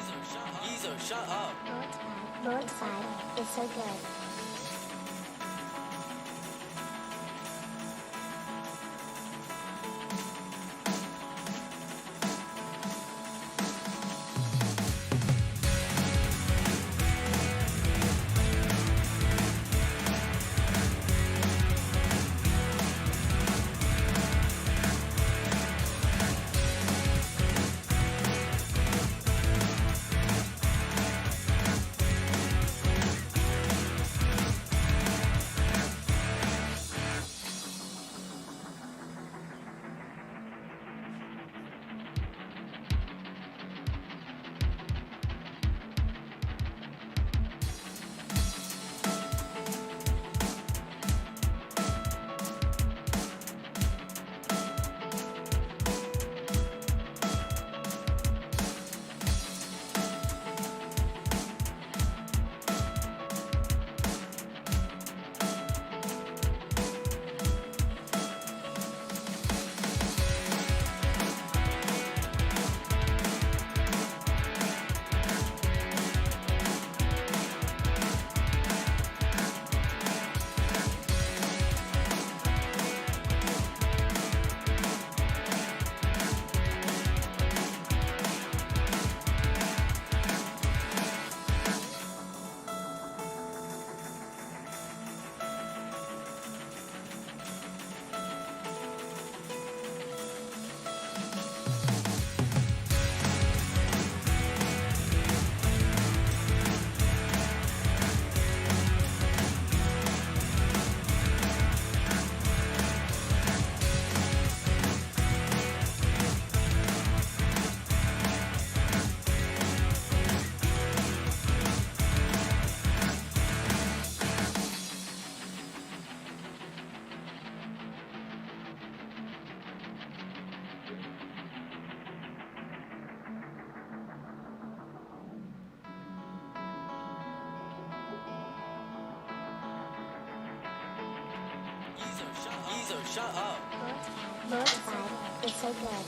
Ezo, shut up. Lord side is so good. Ezo, shut up. Lord side is so good.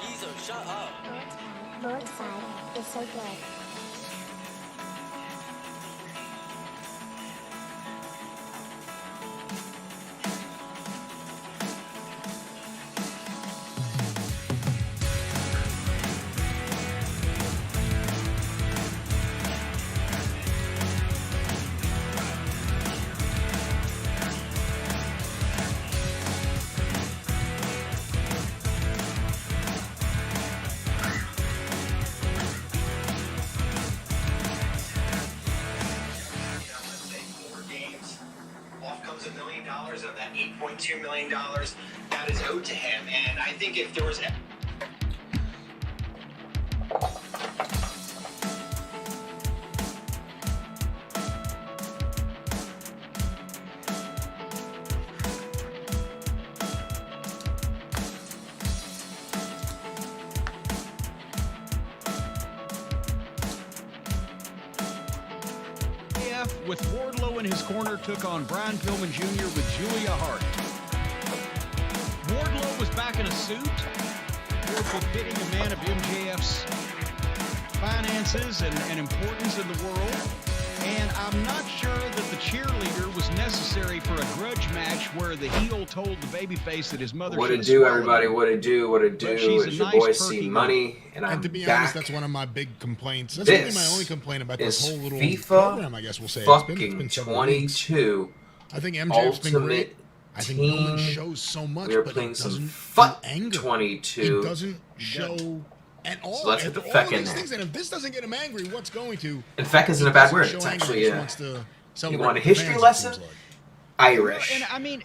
Ezo, shut up. Lord side is so good. of that $8.2 million that is owed to him. And I think if there was... With Wardlow in his corner, took on Brian Pillman Jr. with Julia Hart. Wardlow was back in a suit, more befitting a man of MJF's finances and importance in the world. And I'm not sure that the cheerleader was necessary for a grudge match where the heel told the babyface that his mother What should it have do, swallowed everybody? him. What it do? What it do? But she's a It's your nice, boy perky C Money, and I'm And to be back. honest, that's one of my big complaints. That's really my only complaint about this whole little FIFA program, I guess we'll say. Fucking It's been several weeks. 22. I think MJF's been great. Ultimate I think Team. Pillman shows so much, We are but playing it some doesn't FUT do anger. 22. It doesn't show at all. So let's get at the all feck of in these there. things, and if this doesn't get him angry, what's going to? And feck isn't He a bad doesn't word. show It's anger, actually he just a wants to celebrate want a with the history fans, it lesson? seems like. Irish. And I mean,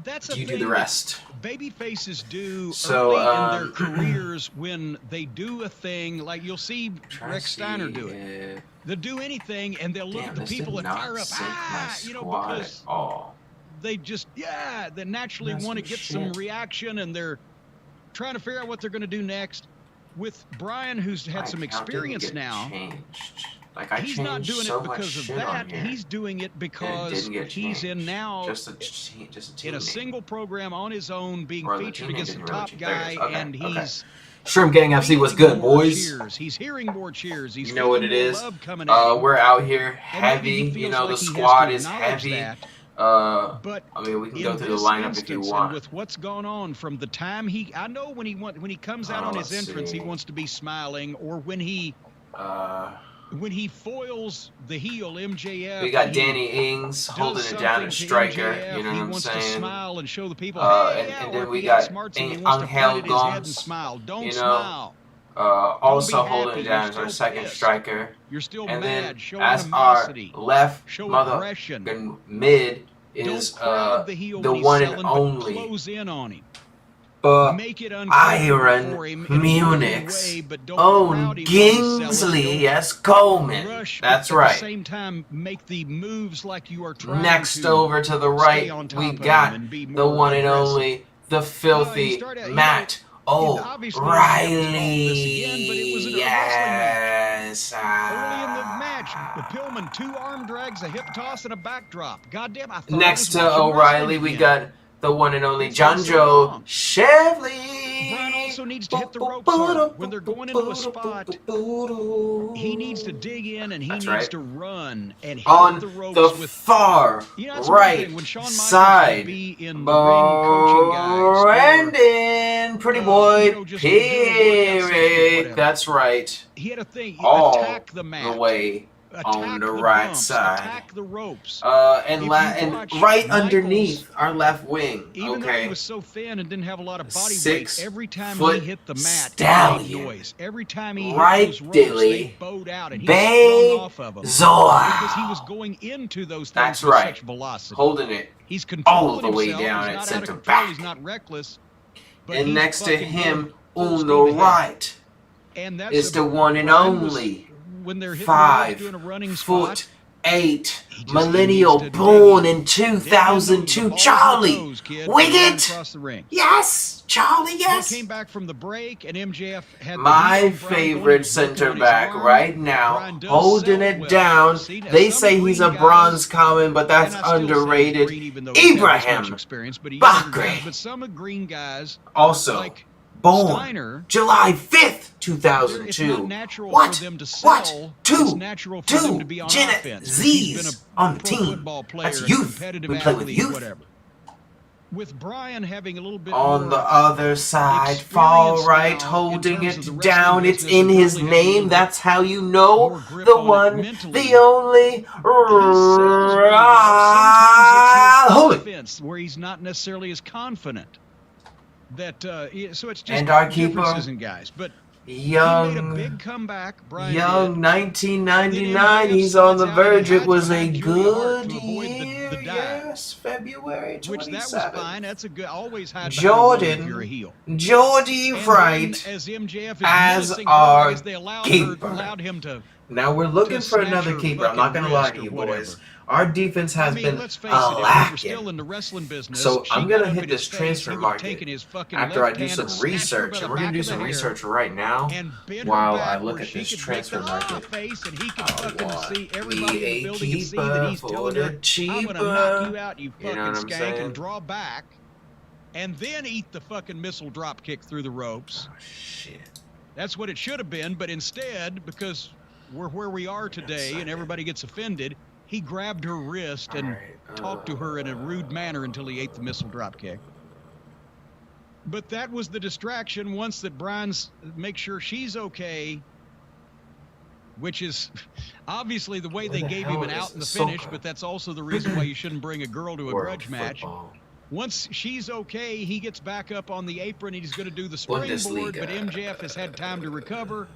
that's a You thing do the rest. Baby faces do So, early in their careers when they do a thing, like you'll see Rex Steiner do it. They'll do anything and they'll look at the people and fire up, because they just, they naturally want to get some reaction and they're trying to figure out what they're going to do next. With Brian, who's had some experience now, he's not doing it because of that. He's doing it because he's in now in a single program on his own, being featured against the top guy, and he's Shrimp Gang FC was good, boys. cheers. He's hearing more cheers. He's You know what it feeling is? more love coming at him. We're out here And maybe he heavy. feels You know, like the he has squad to is acknowledge heavy. that. But I mean, we can in go through the this lineup if you instance, want. and with what's gone on from the time I know when he comes out on his let's entrance, see. he wants to be smiling, or when he foils the heel MJF. We got he Danny Ings does holding it down something as to striker. MJF, You know he what I'm wants to saying? smile and show the people, And or then if we he got outsmarts him, he wants to Angel point at his head and Gomes, smile. Don't you know, smile. Also Don't be holding happy, it down you're as our still second pissed. striker. You're still And mad. then Show as our animosity. left Show mother aggression. and mid is Don't crowd the heel the when he's one selling, and but only close in on him. Make it Byron for him in a Munich's way, but don't own crowd him while he's selling. Kingsley S. Coleman. Rush, That's but right. At the same time, make the moves like you are trying Next to over to the right, stay on top we of him got and be the more one and aggressive. only, the filthy Matt obviously we have to call this O'Reilly. again, but it was a wrestling Yes. Early in the match, the Pillman 2 arm drags, a hip toss, and a backdrop. Goddamn, I thought I Next was to watching O'Reilly, wrestling we again. got the one and only It's been so Johnjo long. Chevley. Brian also needs to hit the ropes hard. When they're going into a spot, he needs to dig in and he That's needs right. to run and hit On the ropes the with. far You know, that's one right thing. When Shawn Michaels side, would be in the ring coaching guys, Brandon, pretty boy, you know, just doing workouts or Pirik. whatever. That's right. he had a thing. All Attack the mat. the way Attack on the the right bumps, side. Attack the ropes. And If and you watch right Michaels, underneath our left wing. Even though Okay. he was so thin and didn't have a lot of body weight, 6 every time he foot hit the mat, stallion. he made noise. Every time he Right hit those ropes, dilly. they bowed out and he sprung off of them. Zoa. Because he was going into those things That's with right. such velocity. Holding it. He's controlling all the way himself. down He's at not center out of control. back. He's not reckless. But And he's next to fucking him, going full on speed the ahead. right, And that's is the one and Brian was- only when they're hitting the ropes, doing a 5 running spot, foot 8 he millennial needs to born dig in in. 2002 The Charlie balls and toes, kid, Wiggett. across the ring. Yes, Charlie, yes. They came back from the break, and MJF had the My heel on Brian going, favorite he's working center on his back arm. right now, Brian does holding sell it well. down. See, now They some say he's a green bronze guys, common, but that's and I still say he's underrated. green, even though he's had this much Ibrahim experience, but, he younger Bakri. guys, but some of green guys, Also like born Steiner, July 5th, it's 2002. not natural What? for them to sell. What? It's Two. natural for them to be on Janet offense. He's been Z's a on the pro team. football player, That's a youth. competitive We play with athlete, youth. whatever. With Brian having a little bit On more the other side, experience far now right, in holding terms it of the down. wrestling It's business in and his probably has a little name. bit That's how you know more grip the on it one, mentally. the only. Holy. Offense where he's not necessarily as confident. That so it's just And our keeper, differences in guys. But he made a Young, big comeback. Brian young did. 1999. He's on the verge. It was a good year. The dive. Yes, February 27th. Which that was fine. That's a good. Always hide behind Jordan, if you're a heel. Jordy And Wright then, as MJF is as menacing our her, as they allowed him to. Now we're looking to for snatch another her keeper. I'm not fucking gonna lie wrist to or you, whatever. boys. Our defense has been Let's face it, if we were lacking. still in the wrestling business, So she I'm got gonna up hit in this his face, transfer he would've market taken his fucking after I left do hand some and snatched her research, by and the we're gonna back do of the some hair research right now. and bend while her back I look where at she this could transfer make the market. face, and he could I fucking want see everybody in the a building could see that keeper he's for telling the her, "I'm gonna knock you out, you You know fucking what I'm skank," saying? and draw back, and then eat the fucking missile drop kick through the ropes. Oh shit! That's what it should have been, but instead, because we're where we are today and everybody gets offended, he grabbed her wrist and talked to her in a rude manner until he ate the missile drop kick. But that was the distraction once that Brian's make sure she's okay, which is obviously the way they gave him an out in the finish, but that's also the reason why you shouldn't bring a girl to a grudge match. Once she's okay, he gets back up on the apron and he's going to do the springboard, but MJF has had time to recover.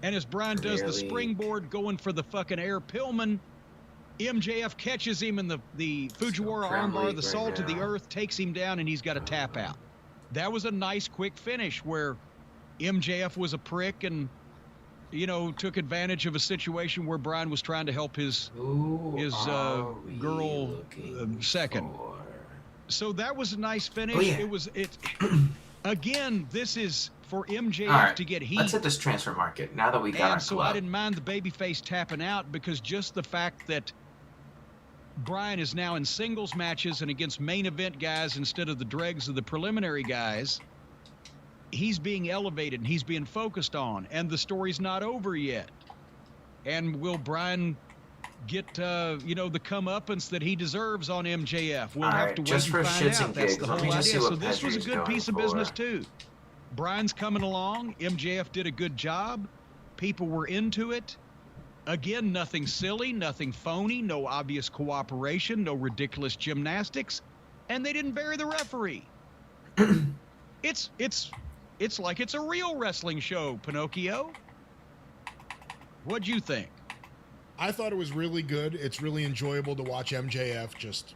And as Brian does the springboard, going for the fucking air Pillman, MJF catches him in the Fujiwara armbar, the salt of the earth, takes him down, and he's got a tap out. That was a nice quick finish where MJF was a prick and, you know, took advantage of a situation where Brian was trying to help his girl second. So that was a nice finish. Oh, yeah. Again, this is for MJF to get heat. Let's hit this transfer market now that we got our so club. I didn't mind the babyface tapping out because just the fact that Brian is now in singles matches and against main event guys instead of the dregs of the preliminary guys, he's being elevated and he's being focused on, and the story's not over yet. And will Brian get the comeuppance that he deserves on MJF? We'll have to wait and find out. That's the whole idea. So this was a good piece of business too. Brian's coming along. MJF did a good job. People were into it. Again, nothing silly, nothing phony, no obvious cooperation, no ridiculous gymnastics, and they didn't bury the referee. It's like it's a real wrestling show, Pinocchio. What'd you think? I thought it was really good. It's really enjoyable to watch MJF just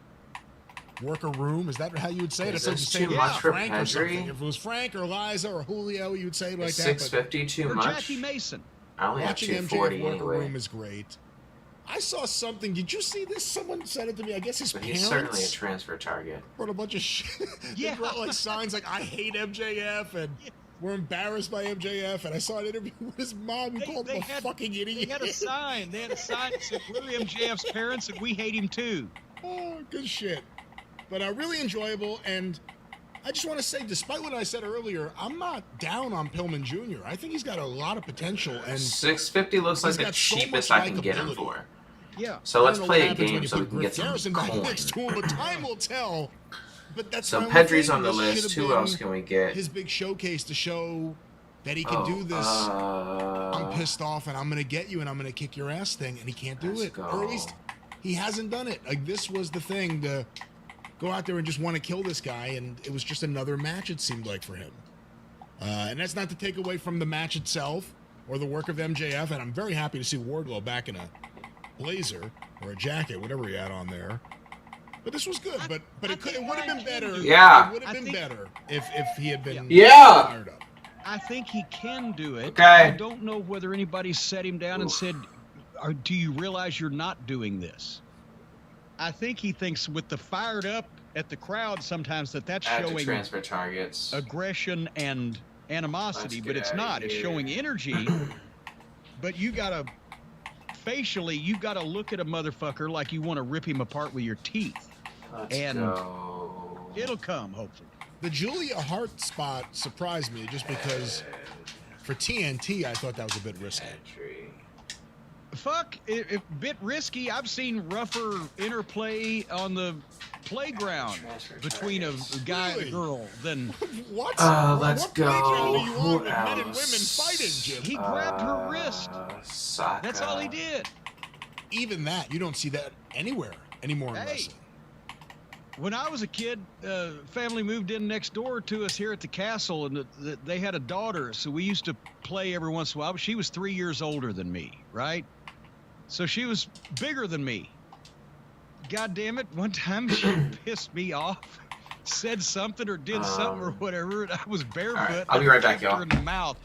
work a room. Is that how you would say it? Is It's this like too much for Frank or something. Pedri? If it was Frank or Liza or Julio, you'd say it like Is that. 650 too Or much? Jackie Mason. I only have Watching 240 MJF work a anyway. room is great. I saw something. Did you see this? Someone said it to me. I guess his But parents he's certainly a transfer target. wrote a bunch of shit. Yeah. They wrote like signs like "I hate MJF" and "We're embarrassed by MJF." And I saw an interview with his mom who called him a fucking idiot. They had a sign. They had a sign that said, "We're MJF's parents and we hate him too." Oh, good shit. But really enjoyable. And I just want to say, despite what I said earlier, I'm not down on Pillman Jr. I think he's got a lot of potential. And 650 looks like he's the got so cheapest much I can get him likability. for. Yeah. So let's I don't know play what a happens when game you so we put can Griff get some Garrison back coin. next to him, but time will tell. But that's So my only Pedri's thing. on the This should list. have Who been else can we get? his big showcase to show that he can do this. I'm pissed off and I'm going to get you and I'm going to kick your ass thing, and he can't do Let's it. go. Or at least he hasn't done it. Like, this was the thing, to go out there and just want to kill this guy, and it was just another match, it seemed like, for him. And that's not to take away from the match itself or the work of MJF, and I'm very happy to see Wardlow back in a blazer or a jacket, whatever he had on there. But this was good, but it would have been better. Yeah. It would have been better if he had been Yeah. fired up. I think he can do it. Okay. I don't know whether anybody set him down and said, do you realize you're not doing this? I think he thinks with the fired up at the crowd sometimes that's Add to showing transfer targets. aggression and animosity, Let's but get it's outta not. It's here. showing energy. But you gotta look at a motherfucker like you want to rip him apart with your teeth. Let's and go. It'll come, hopefully. The Julia Hart spot surprised me just because for TNT, I thought that was a bit risky. Fuck, a bit risky. I've seen rougher interplay on the playground between a guy and a girl than... What? Let's what playground go. are you on Who with men and women else? fighting, Jim? He grabbed her wrist. Saka. That's all he did. Even that, you don't see that anywhere anymore in Hey. wrestling. When I was a kid, family moved in next door to us here at the castle, and they had a daughter, so we used to play every once in a while. She was 3 years older than me, right? So she was bigger than me. God damn it, one time she pissed me off, said something or did something or whatever, and I was barefoot. All right, I'll be right back, kicked her y'all. in the mouth.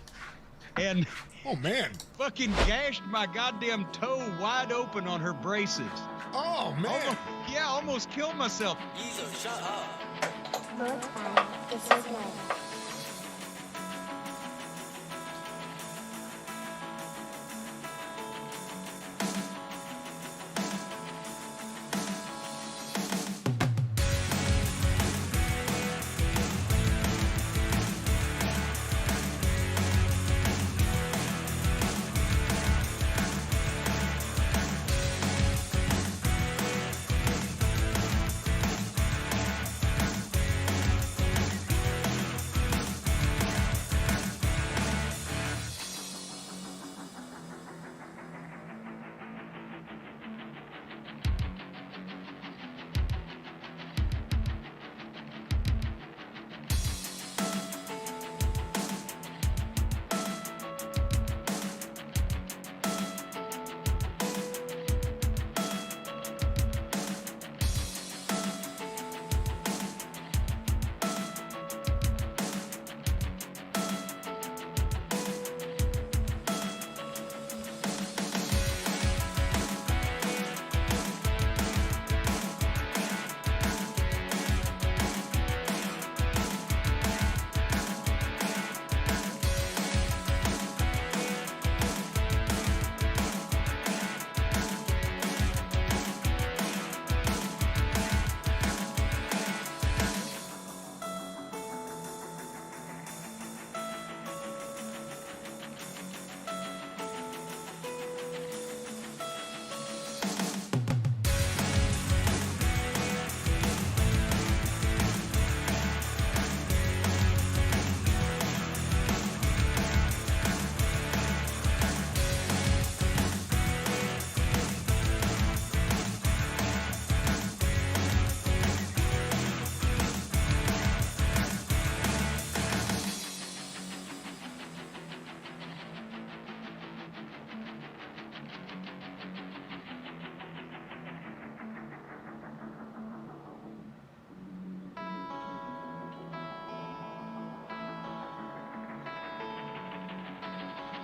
And Oh man. fucking gashed my goddamn toe wide open on her braces. Oh man. Almost killed myself. Geezer, shut up. Lord 5 is so good.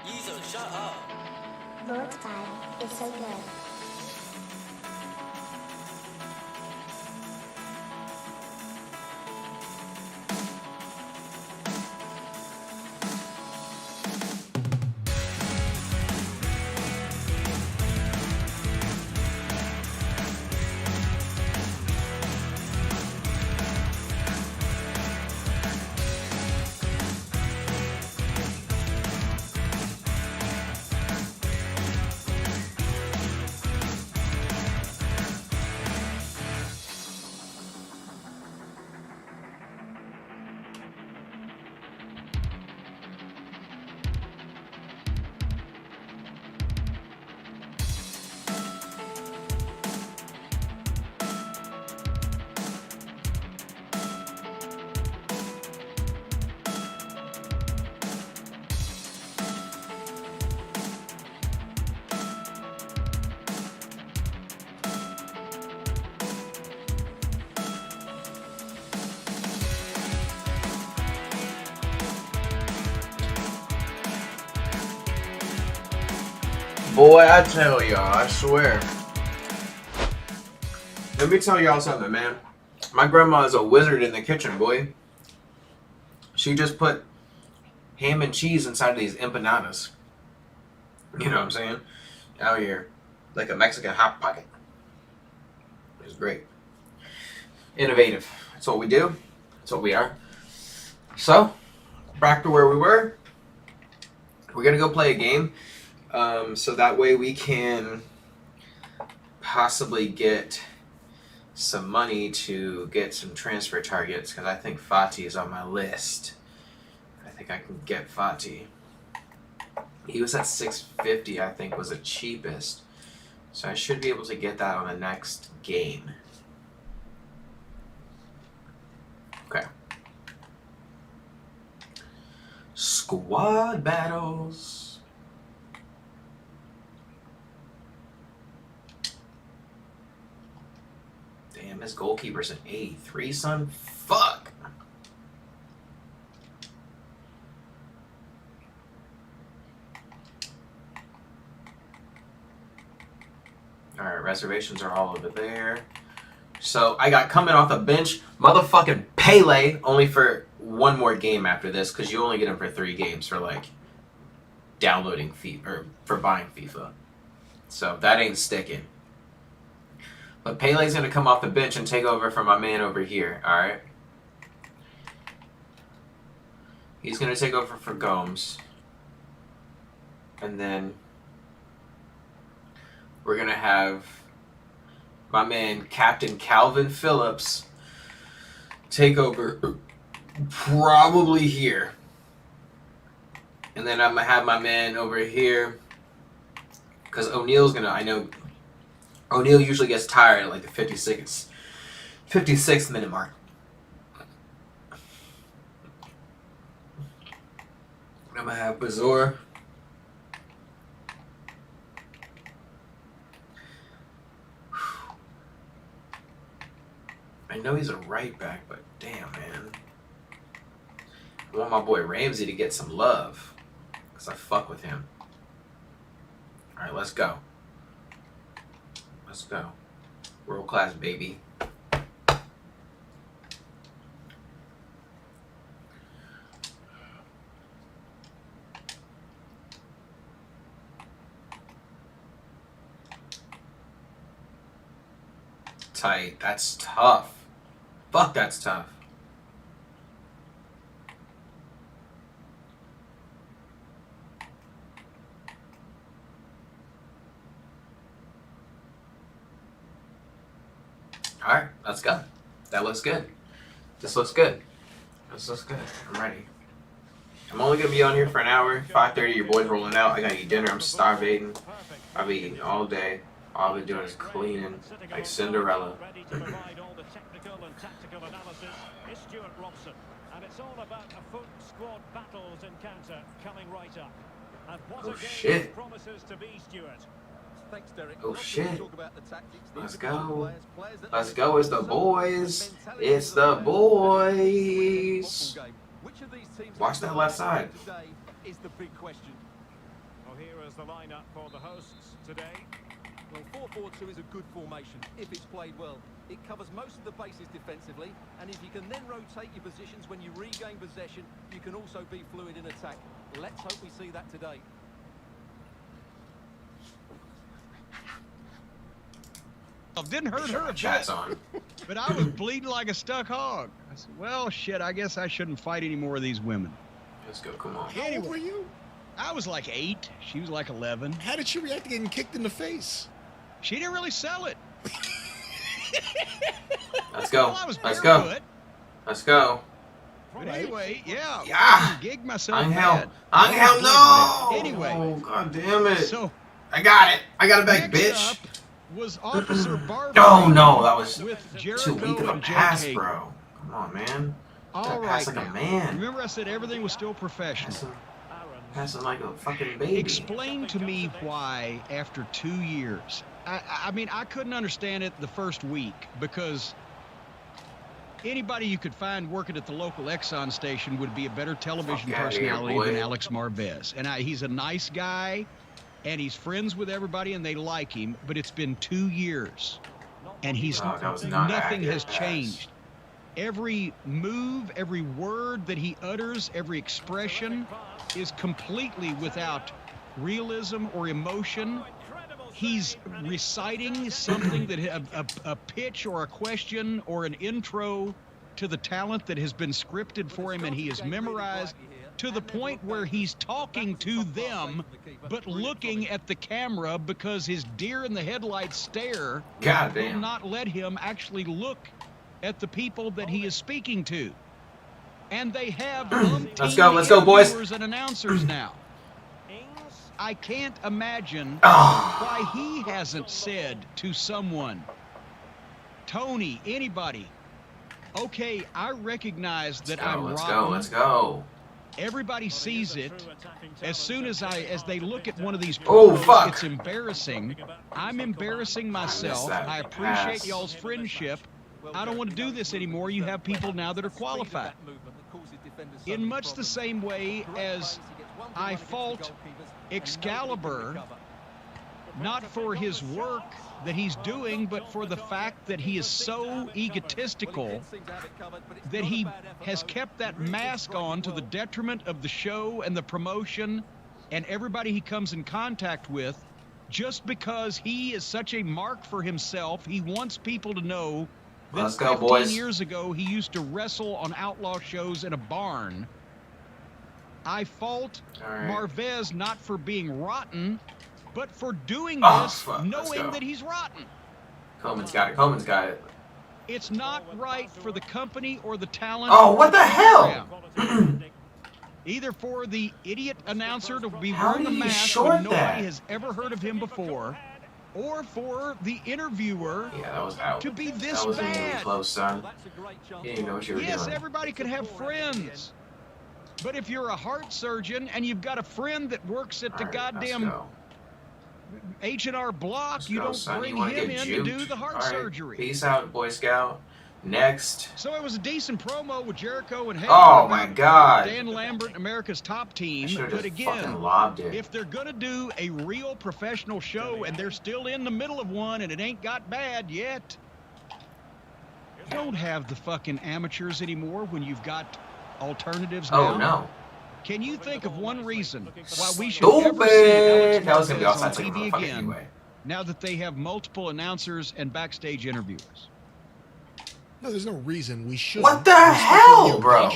Geezer, shut up. Lord 5 is so good. Boy, I tell y'all, I swear. Let me tell y'all something, man. My grandma is a wizard in the kitchen, boy. She just put ham and cheese inside of these empanadas. You know what I'm saying? Out here. Like a Mexican hot pocket. It's great. Innovative. That's what we do. That's what we are. So, back to where we were. We're going to go play a game. So that way we can possibly get some money to get some transfer targets, because I think Fati is on my list. I think I can get Fati. He was at 650, I think, was the cheapest. So I should be able to get that on the next game. Okay. Squad battles. Damn, this goalkeeper's an 83, son. Fuck. All right, reservations are all over there. So I got coming off the bench, motherfucking Pele, only for one more game after this, because you only get him for 3 games for like downloading FIFA or for buying FIFA. So that ain't sticking. But Pele's gonna come off the bench and take over for my man over here. All right. He's gonna take over for Gomes, and then we're gonna have my man Captain Calvin Phillips take over probably here. And then I'm gonna have my man over here, because O'Neal's gonna, I know O'Neal usually gets tired at like the 56th minute mark. I'm gonna have Bazor. I know he's a right back, but damn, man. I want my boy Ramsey to get some love, because I fuck with him. All right, let's go. Let's go. World class, baby. Tight. That's tough. Fuck, that's tough. All right, let's go. That looks good. This looks good. This looks good. I'm ready. I'm only gonna be on here for an hour. 5:30, your boy's rolling out. I gotta eat dinner. I'm starving. I'll be eating all day. All I've been doing is cleaning like Cinderella. Oh shit. Oh shit. Let's go. Let's go. It's the boys. It's the boys. Watch that left side. Is the big question. Well, here is the lineup for the hosts today. Well, 4-4-2 is a good formation if it's played well. It covers most of the bases defensively, and if you can then rotate your positions when you regain possession, you can also be fluid in attack. Let's hope we see that today. Didn't hurt her a bit, but I was bleeding like a stuck hog. I said, well, shit, I guess I shouldn't fight any more of these women. Let's go, come on. How old were you? I was like 8. She was like 11. How did she react to getting kicked in the face? She didn't really sell it. Let's go. Well, I was Let's go. barefoot. Let's go. But anyway, yeah. Yeah. I gigged myself bad. Angel, no. Anyway. Oh, God damn it. So I got it. I got it back, next bitch. up was Officer Barbie. Oh, no. That was with too Jericho weak of a and pass, Jake. bro. Come on, man. All Pass right like a now. man. Remember I said everything was still professional. Passing like a fucking baby. Explain to me why, after 2 years, I mean, I couldn't understand it the first week, because anybody you could find working at the local Exxon station would be a better television personality than Alex Marvez. And he's a nice guy, and he's friends with everybody, and they like him, but it's been 2 years, and nothing has changed. Every move, every word that he utters, every expression is completely without realism or emotion. He's reciting something that a pitch or a question or an intro to the talent that has been scripted for him, and he has memorized to the point where he's talking to them but looking at the camera because his deer in the headlights stare will not let him actually look at the people that he is speaking to. And they have let's go, boys. And announcers now. I can't imagine why he hasn't said to someone, Tony, anybody, okay, I recognize that I'm rotten. Let's go. Everybody sees it. As soon as they look at one of these promos, it's embarrassing. I'm embarrassing myself. I appreciate y'all's friendship, I don't want to do this anymore. You have people now that are qualified. In much the same way as I fault Excalibur, not for his work that he's doing, but for the fact that he is so egotistical that he has kept that mask on to the detriment of the show and the promotion and everybody he comes in contact with, just because he is such a mark for himself. He wants people to know that Let's go, 15 boys. years ago he used to wrestle on outlaw shows in a barn. I fault Marvez not for being rotten, but for doing this knowing that he's rotten. Coleman's got it. Coleman's got it. It's not right for the company or the talent. Oh, what the hell? Either for the idiot announcer to be How wearing a did he mask short when nobody that? has ever heard of him before, or for the interviewer Yeah, that was out. to be this That was really bad. close, son. You didn't know what you were Yes, doing. everybody can have friends. But if you're a heart surgeon and you've got a friend that works at the All right, let's goddamn go. H&R Block, Let's you go, don't son. bring You wanna him get in to juked? do the heart All right. surgery. Peace out, Boy Scout. Next. So it was a decent promo with Jericho and Hager. Oh my God. Dan Lambert, America's top team. I should've But just again, fucking lobbed it. if they're gonna do a real professional show and they're still in the middle of one and it ain't got bad yet, don't have the fucking amateurs anymore when you've got alternatives now. Oh no. Can you think of one reason why we should ever see Stupid. Alex That was gonna be Marvez on outside second TV motherfucker again anyway. now that they have multiple announcers and backstage interviewers? No, there's no reason we should. What the hell, bro?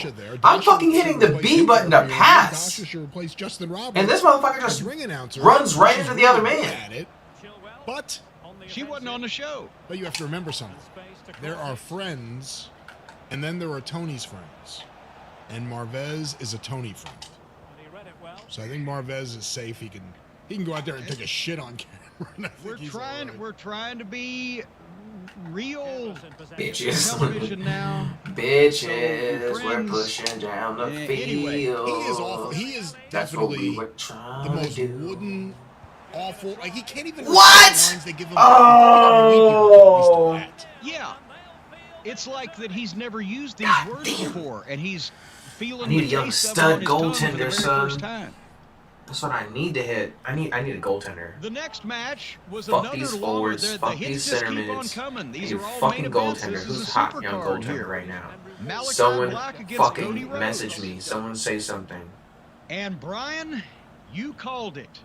I'm fucking hitting the B button to pass. Dasha should replace Justin Roberts. And this motherfucker as just ring announcer. runs right She's into the other really man. good at it, but She wasn't on the show. you have to remember something. There are friends, and then there are Tony's friends, and Marvez is a Tony friend. So I think Marvez is safe. He can go out there and take a shit on camera. And I think We're he's trying. all right. We're trying to be real Bitches. television now. Bitches, So, we're friends, pushing down the field. anyway, He is awful. He is That's what definitely we were the trying to most do. wooden, awful. Like he can't even. What? repeat the lines they give him. Oh. Yeah, it's like that he's never used these God words damn. before, and he's feeling I need the a young taste of stud it on his tongue for the goaltender, very son. first time. That's what I need to hit. I need a goaltender. The next match was Fuck another these longer. forwards. The Fuck hits these just center keep on minutes. coming. I These need are a all fucking main events. goaltender. This is Who's a hot super young card goaltender here. right now? Malachi Someone Black against Cody fucking Rhodes. message me. Someone say something. And Brian, you called it.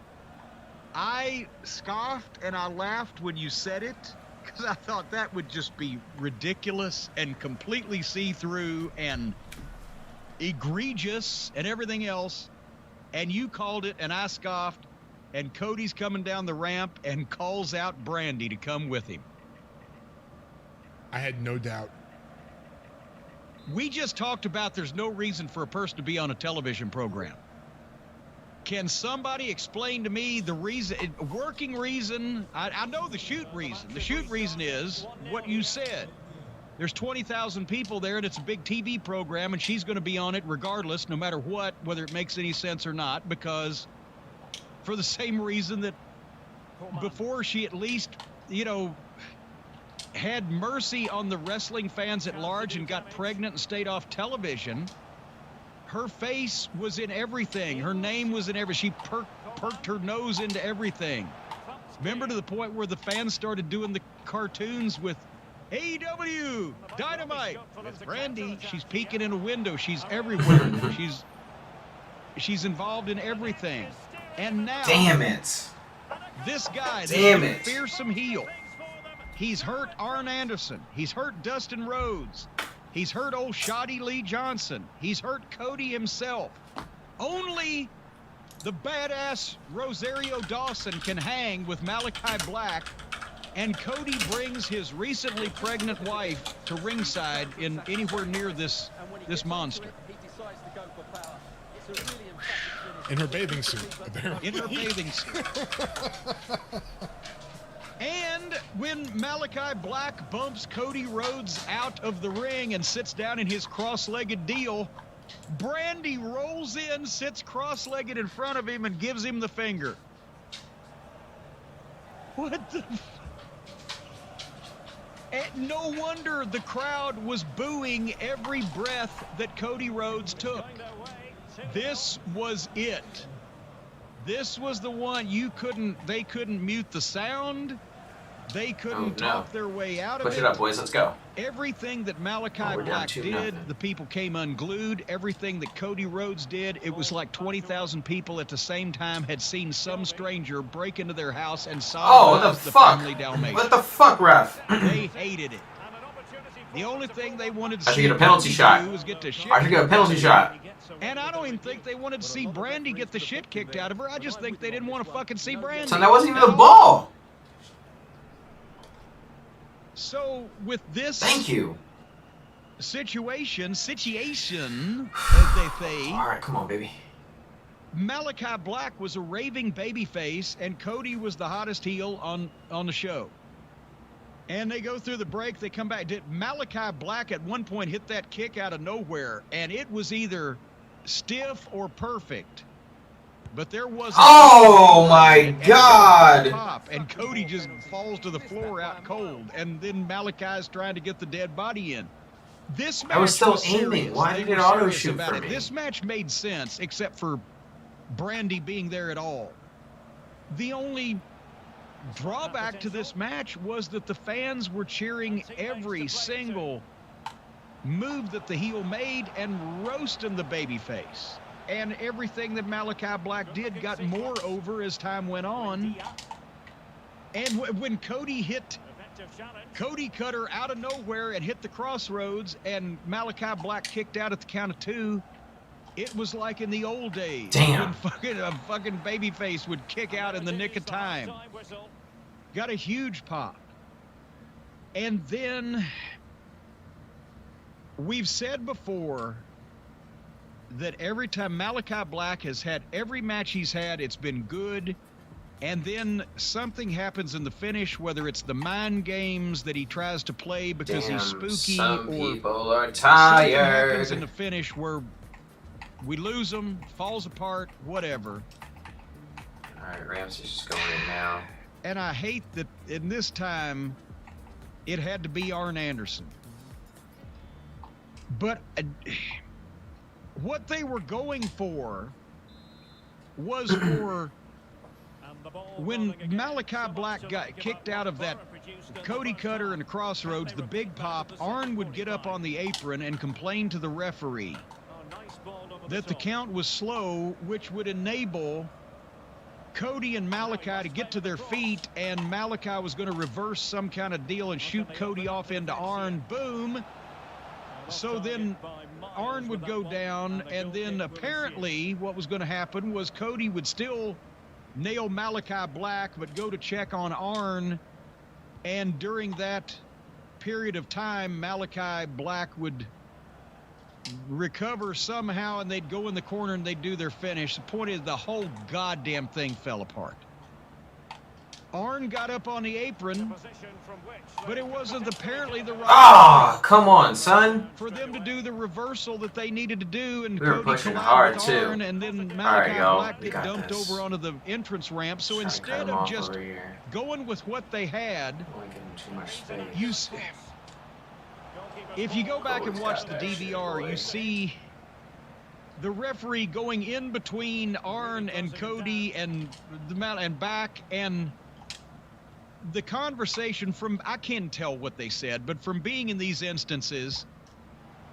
I scoffed and I laughed when you said it because I thought that would just be ridiculous and completely see-through and egregious and everything else. And you called it and I scoffed, and Cody's coming down the ramp and calls out Brandy to come with him. I had no doubt. We just talked about there's no reason for a person to be on a television program. Can somebody explain to me the reason, working reason? I know the shoot reason. The shoot reason is what you said. There's 20,000 people there, and it's a big TV program, and she's going to be on it regardless, no matter what, whether it makes any sense or not, because for the same reason that before she at least, had mercy on the wrestling fans at large and got pregnant and stayed off television, her face was in everything. Her name was in everything. She perked her nose into everything. Remember, to the point where the fans started doing the cartoons with AEW, Dynamite, with Brandy. She's peeking in a window. She's everywhere. She's involved in everything. And now, Damn it. this guy, Damn this it. fearsome heel, he's hurt Arn Anderson. He's hurt Dustin Rhodes. He's hurt old Shoddy Lee Johnson. He's hurt Cody himself. Only the badass Rosario Dawson can hang with Malachi Black, and Cody brings his recently pregnant wife to ringside in anywhere near this monster. In her bathing suit, apparently. In her bathing suit. And when Malachi Black bumps Cody Rhodes out of the ring and sits down in his cross-legged deal, Brandy rolls in, sits cross-legged in front of him, and gives him the finger. What the... And no wonder the crowd was booing every breath that Cody Rhodes took. This was it. This was the one they couldn't mute the sound. They couldn't talk their way out of it. Push it up, boys. Let's go. Everything that Malachi Black did, the people came unglued. Everything that Cody Rhodes did, it was like 20,000 people at the same time had seen some stranger break into their house and saw the family Dalmatian. What the fuck, ref? They hated it. The only thing they wanted to I should get a penalty shot. was get the shit. I should get a penalty shot. And I don't even think they wanted to see Brandy get the shit kicked out of her. I just think they didn't want to fucking see Brandy. So that wasn't even the ball. So with this situation, as they say. All right, come on, baby. Malachi Black was a raving babyface, and Cody was the hottest heel on the show. And they go through the break. They come back. Did Malachi Black at one point hit that kick out of nowhere, and it was either stiff or perfect. But there wasn't. Oh my God! Pop, and Cody just falls to the floor out cold, and then Malachi's trying to get the dead body in. This match I was still serious. aiming. Why They did it were auto serious shoot about for it. me? This match made sense, except for Brandy being there at all. The only drawback to this match was that the fans were cheering every single move that the heel made and roasting the babyface. And everything that Malachi Black did got more over as time went on. And when Cody cut her out of nowhere and hit the crossroads, and Malachi Black kicked out at the count of 2, it was like in the old days. Damn. When a fucking babyface would kick out in the nick of time. Got a huge pop. And then we've said before that every time Malachi Black has had every match he's had, it's been good. And then something happens in the finish, whether it's the mind games that he tries to play because he's spooky, some or people are something happens tired. in the finish where we lose him, falls apart, whatever. All right, Ramsey's just going in now. And I hate that in this time it had to be Arn Anderson. But what they were going for was for when Malachi Black got kicked out of that Cody Cutter and the Crossroads, the big pop, Arn would get up on the apron and complain to the referee that the count was slow, which would enable Cody and Malachi to get to their feet, and Malachi was going to reverse some kind of deal and shoot Cody off into Arn. Boom. So then Arn would go down, and then apparently what was going to happen was Cody would still nail Malachi Black, but go to check on Arn, and during that period of time, Malachi Black would recover somehow, and they'd go in the corner and they'd do their finish. The point is the whole goddamn thing fell apart. Arn got up on the apron, but it wasn't apparently the right Ah, come on, son. for them to do the reversal that they needed to do, and We were Cody pushing collided hard, with too. Arn, and then All Malachi right, y'all. Black We get got dumped this. over onto the entrance ramp. So Trying to cut instead him of off just over here. going with what they had, Only giving too much space. if you go back and watch the DVR, you see the referee going in between Arn and Cody and back, and the conversation from, I can't tell what they said, but from being in these instances,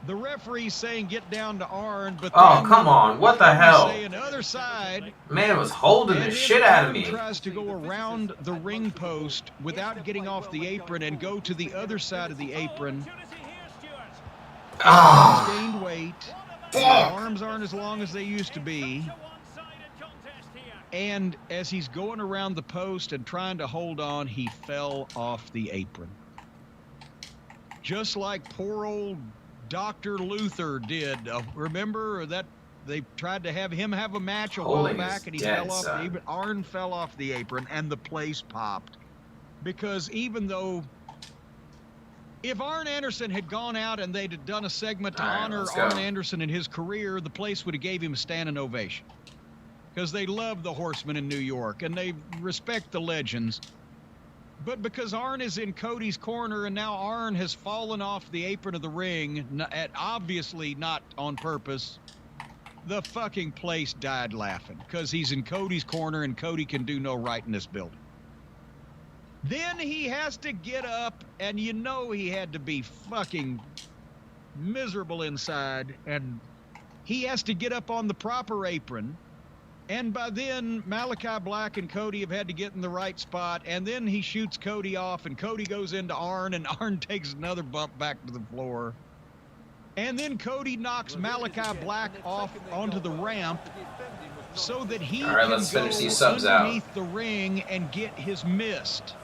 the referee saying get down to Arn, but Oh, then come on. What the hell? saying other side, Man was holding and the then shit out of Arn me. tries to go around the ring post without getting off the apron and go to the other side of the apron. Ah, He's gained weight. His fuck. arms aren't as long as they used to be. And as he's going around the post and trying to hold on, he fell off the apron. Just like poor old Dr. Luther did. Remember that they tried to have him have a match a while Holding back, is and he dead, fell off son. the apron. Arn fell off the apron, and the place popped. Because even though if Arn Anderson had gone out and they'd have done a segment to All right, honor let's go. Arn Anderson and his career, the place would have gave him a standing ovation. Because they love the Horsemen in New York, and they respect the legends. But because Arn is in Cody's corner and now Arn has fallen off the apron of the ring, obviously not on purpose, the fucking place died laughing because he's in Cody's corner and Cody can do no right in this building. Then he has to get up, and you know he had to be fucking miserable inside, and he has to get up on the proper apron. And by then, Malachi Black and Cody have had to get in the right spot, and then he shoots Cody off, and Cody goes into Arn, and Arn takes another bump back to the floor. And then Cody knocks Malachi Black off onto the ramp so that he All right, can let's go finish these subs out. underneath the ring and get his mist.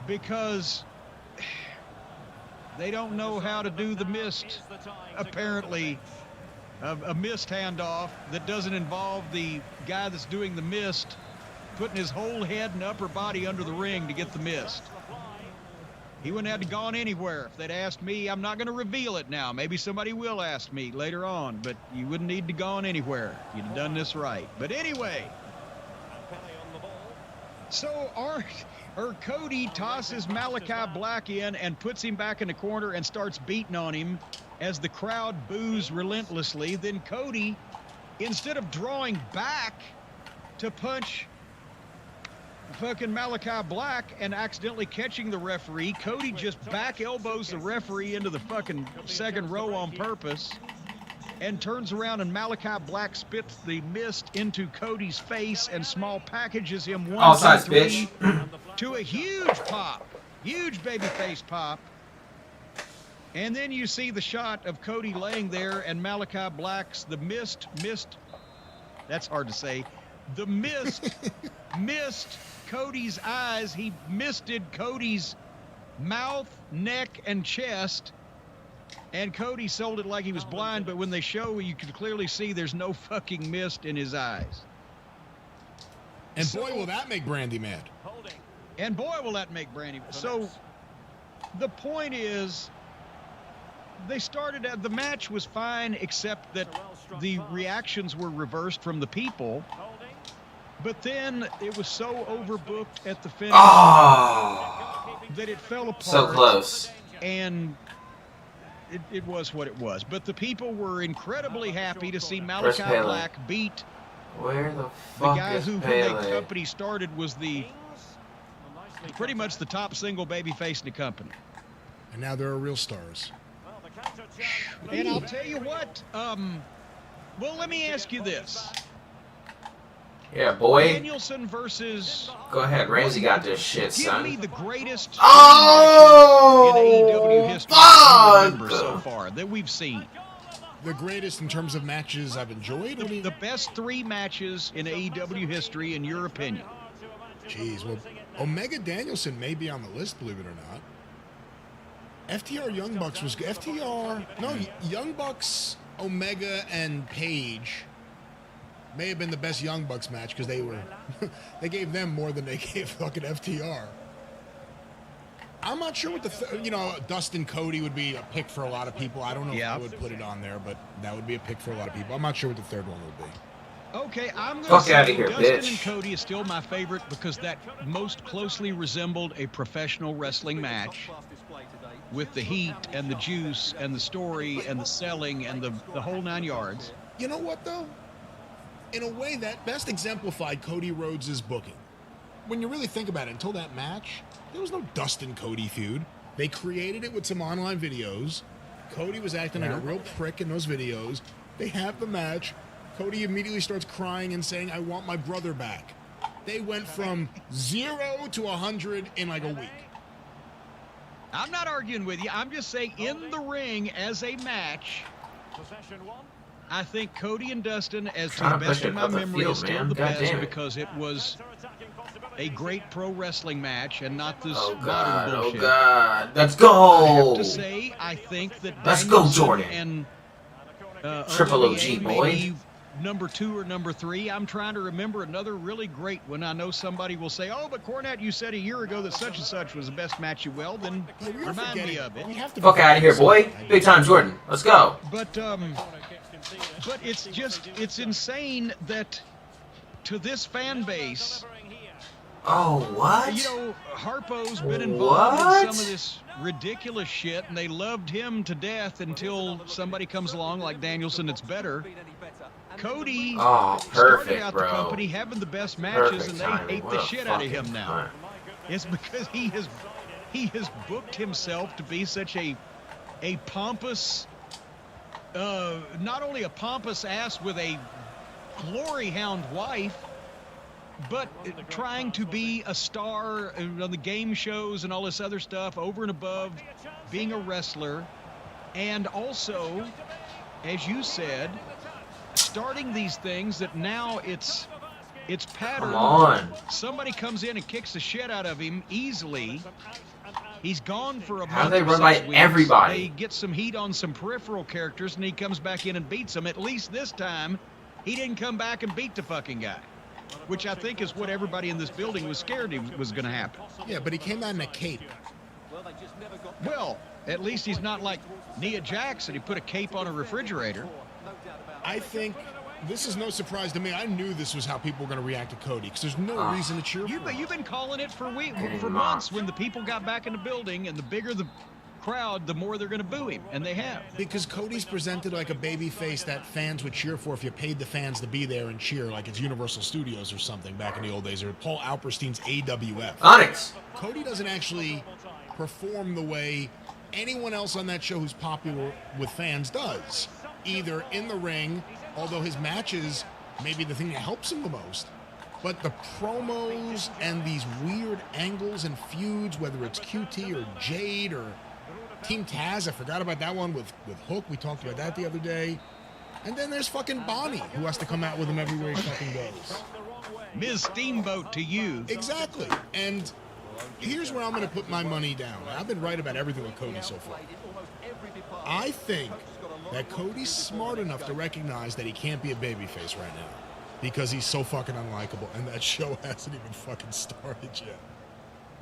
Because they don't know how to do the mist, apparently. A mist handoff that doesn't involve the guy that's doing the mist putting his whole head and upper body under the ring to get the mist. He wouldn't have to gone anywhere. If they'd asked me, I'm not going to reveal it now. Maybe somebody will ask me later on, but you wouldn't need to gone anywhere. You'd have done this right. But anyway, so Cody tosses Malachi Black in and puts him back in the corner and starts beating on him as the crowd boos relentlessly. Then Cody, instead of drawing back to punch fucking Malachi Black and accidentally catching the referee, Cody just back elbows the referee into the fucking second row on purpose and turns around, and Malachi Black spits the mist into Cody's face and small packages him All 1, sides, 2, 3 bitch. to a huge pop, huge babyface pop. And then you see the shot of Cody laying there and Malachi Black's the mist, that's hard to say, the mist missed Cody's eyes. He misted Cody's mouth, neck, and chest. And Cody sold it like he was blind, but when they show, you can clearly see there's no fucking mist in his eyes. And boy, will that make Brandy mad. And boy, will that make Brandy mad. So the point is, they started, the match was fine, except that the reactions were reversed from the people. But then it was so overbooked at the finish that it fell apart. So close. And it was what it was. But the people were incredibly happy to see Malachi Black beat Where the the fuck guy is who, Pele? when the company started, was pretty much the top single babyface in the company. And now there are real stars. And I'll tell you what, well, let me ask you this. Yeah, boy. Danielson versus... Go ahead, Ramsey got this shit, Give son. me the greatest Oh! in AEW history that you remember so far that we've seen. The greatest in terms of matches I've enjoyed? The best 3 matches in AEW history, in your opinion. Jeez, well, Omega Danielson may be on the list, believe it or not. FTR Young Bucks was good. Young Bucks, Omega, and Page may have been the best Young Bucks match because they gave them more than they gave fucking FTR. I'm not sure what Dustin Cody would be a pick for a lot of people. I don't know if I would put it on there, but that would be a pick for a lot of people. I'm not sure what the third one would be. Okay, I'm going Fuck to outta say here, Dustin bitch. and Cody is still my favorite because that most closely resembled a professional wrestling match with the heat and the juice and the story and the selling and the whole 9 yards. You know what, though? In a way, that best exemplified Cody Rhodes' booking. When you really think about it, until that match, there was no Dustin Cody feud. They created it with some online videos. Cody was acting like a real prick in those videos. They have the match. Cody immediately starts crying and saying, I want my brother back. They went from 0 to 100 in like a week. I'm not arguing with you. I'm just saying in the ring as a match, I think Cody and Dustin, as to the best of my memory, is still the best because it was a great pro wrestling match and not this modern bullshit. Oh, God. Let's go. I have to say, I think that Let's go, Danielson Jordan. and Triple Olivier OG, may boy. be number 2 or number 3. I'm trying to remember another really great one. I know somebody will say, oh, but Cornette, you said a year ago that such and such was the best match you well, then remind me of it. Fuck out of here, boy. Big time Jordan. Let's go. But it's insane that to this fan base, Oh, what? You know, Harpo's been involved in What? some of this ridiculous shit, and they loved him to death until somebody comes along like Danielson that's better. Cody Oh, started perfect, out bro. the company having the best matches, Perfect and they timing. hate What the a shit out of fucking him now. time. It's because he has booked himself to be such a pompous, not only a pompous ass with a glory hound wife, but trying to be a star on the game shows and all this other stuff over and above being a wrestler. And also, as you said, starting these things that now it's patterned. Come on. Somebody comes in and kicks the shit out of him easily. He's gone for a month. How do they or run 6 by weeks. everybody? They get some heat on some peripheral characters, and he comes back in and beats them. At least this time, he didn't come back and beat the fucking guy, which I think is what everybody in this building was scared was going to happen. Yeah, but he came out in a cape. Well, at least he's not like Nia Jax, and he put a cape on a refrigerator. I think this is no surprise to me. I knew this was how people were going to react to Cody because there's no reason to cheer for him. You've been calling it for months. When the people got back in the building, and the bigger the crowd, the more they're going to boo him, and they have. Because Cody's presented like a baby face that fans would cheer for if you paid the fans to be there and cheer, like it's Universal Studios or something back in the old days, or Paul Alperstein's AWF. Onyx. Cody doesn't actually perform the way anyone else on that show who's popular with fans does. Either in the ring, although his matches may be the thing that helps him the most, but the promos and these weird angles and feuds, whether it's QT or Jade or Team Taz, I forgot about that one with Hook. We talked about that the other day. And then there's fucking Bonnie, who has to come out with him everywhere he fucking goes. Ms. Steamboat to you. Exactly. And here's where I'm going to put my money down. I've been right about everything with Cody so far. I think that Cody's smart enough to recognize that he can't be a babyface right now because he's so fucking unlikable, and that show hasn't even fucking started yet.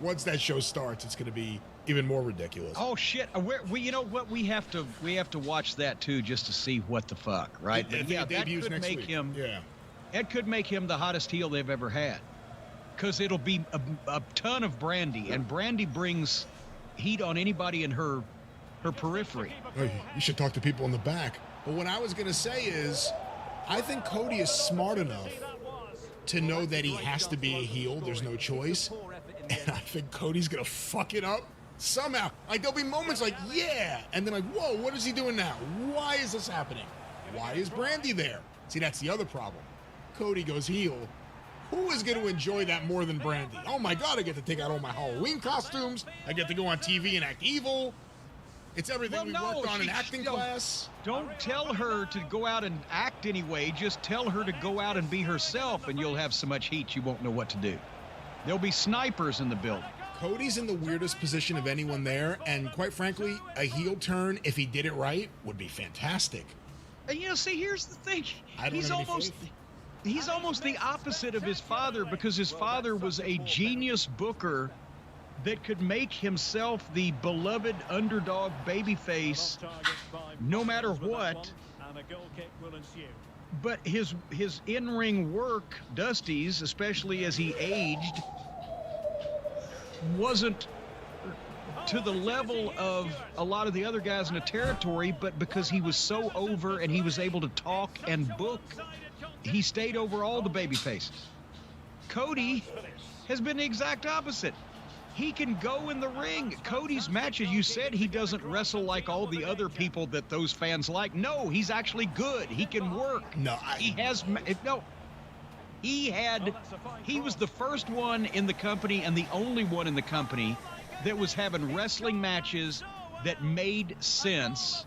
Once that show starts, it's going to be even more ridiculous. Oh shit! You know what? We have to watch that too, just to see what the fuck, right? I think it debuts next week. It could make him the hottest heel they've ever had, because it'll be a ton of Brandy, and Brandy brings heat on anybody in her periphery. Oh, you should talk to people in the back. But what I was going to say is, I think Cody is smart enough to know that he has to be a heel. There's no choice. And I think Cody's going to fuck it up somehow. Like, there'll be moments like, yeah. And then like, whoa, what is he doing now? Why is this happening? Why is Brandy there? See, that's the other problem. Cody goes heel. Who is going to enjoy that more than Brandy? Oh my God, I get to take out all my Halloween costumes. I get to go on TV and act evil. It's everything we worked on in acting class. Don't tell her to go out and act anyway. Just tell her to go out and be herself, and you'll have so much heat you won't know what to do. There'll be snipers in the building. Cody's in the weirdest position of anyone there, and quite frankly, a heel turn, if he did it right, would be fantastic. And you know, see, here's the thing. I don't He's have any almost faith. he's almost the opposite of his father, because his father was a genius booker that could make himself the beloved underdog babyface no matter what. But his in-ring work, Dusty's, especially as he aged, wasn't to the level of a lot of the other guys in the territory, but because he was so over and he was able to talk and book, he stayed over all the baby faces. Cody has been the exact opposite. He can go in the ring. Cody's matches, you said he doesn't wrestle like all the other people that those fans like. No, he's actually good. He can work. He was the first one in the company and the only one in the company that was having wrestling matches that made sense,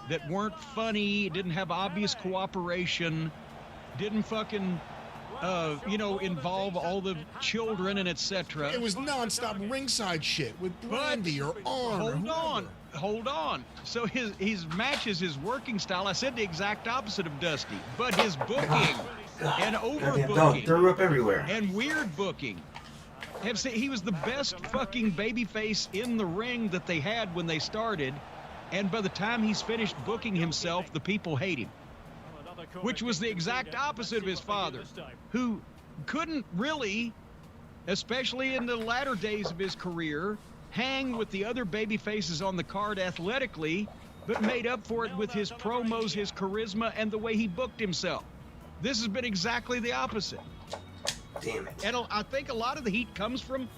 that weren't funny, didn't have obvious cooperation, didn't fucking involve all the children and etc. It was nonstop ringside shit with Brandy or Arn. Hold on. So his matches, his working style, I said the exact opposite of Dusty, but his booking and overbooking threw up everywhere and weird booking. He was the best fucking babyface in the ring that they had when they started, and by the time he's finished booking himself, the people hate him. Which was the exact opposite of his father, who couldn't really especially in the latter days of his career, hang with the other baby faces on the card athletically, but made up for it with his promos, his charisma, and the way he booked himself. This has been exactly the opposite. Damn it. And I think a lot of the heat comes from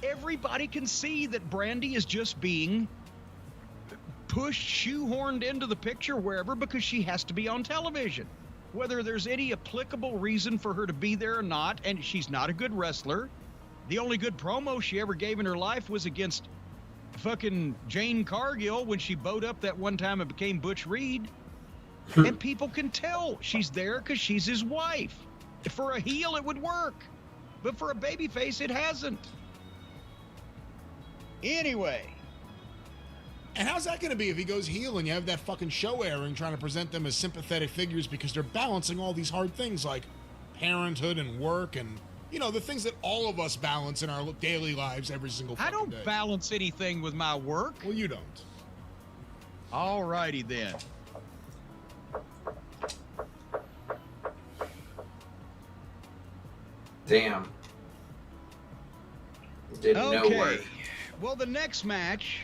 everybody can see that Brandy is just being pushed, shoehorned into the picture wherever because she has to be on television. Whether there's any applicable reason for her to be there or not, and she's not a good wrestler. The only good promo she ever gave in her life was against fucking Jane Cargill when she bowed up that one time and became Butch Reed. And people can tell she's there because she's his wife. For a heel, it would work. But for a babyface, it hasn't. Anyway. And how's that going to be if he goes heel and you have that fucking show airing trying to present them as sympathetic figures because they're balancing all these hard things like parenthood and work and, you know, the things that all of us balance in our daily lives every single fucking day. I don't balance anything with my work. Well, you don't. All righty then. Damn. Didn't know where. Well, the next match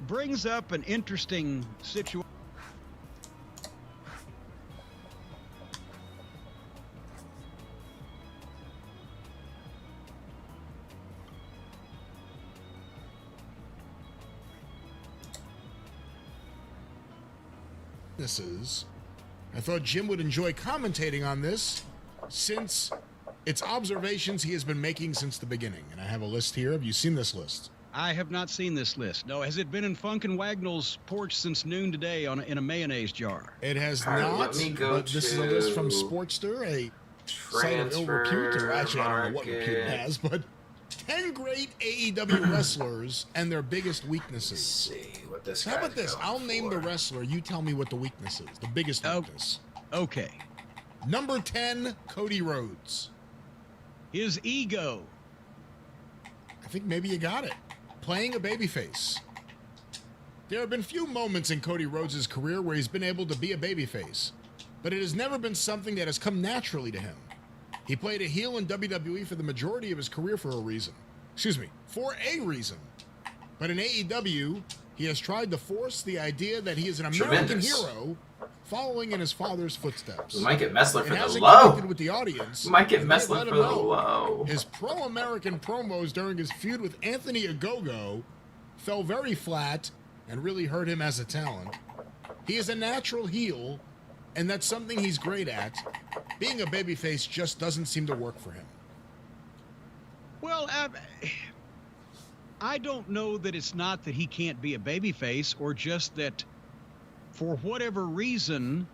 brings up an interesting situation. I thought Jim would enjoy commentating on this since it's observations he has been making since the beginning. And I have a list here. Have you seen this list? I have not seen this list. No, has it been in Funk and Wagnall's porch since noon today in a mayonnaise jar? It has All right, not. let me go but this is a list from Sportster, a site of ill repute, or actually I don't know what repute it has, but 10 great AEW wrestlers and their biggest weaknesses. Let's see what this. How about this? I'll name the wrestler. You tell me what the weakness is. The biggest weakness. Okay. Number 10, Cody Rhodes. His ego. I think maybe you got it. Playing a babyface. There have been few moments in Cody Rhodes' career where he's been able to be a babyface, but it has never been something that has come naturally to him. He played a heel in WWE for the majority of his career for a reason. For a reason. But in AEW, he has tried to force the idea that he is an American hero, following in his father's footsteps. We might get Messler for the hasn't low. connected with the audience. We might get and they Messler let for him the know. low. His pro-American promos during his feud with Anthony Ogogo fell very flat and really hurt him as a talent. He is a natural heel, and that's something he's great at. Being a babyface just doesn't seem to work for him. Well, I don't know that it's not that he can't be a babyface or just that for whatever reason,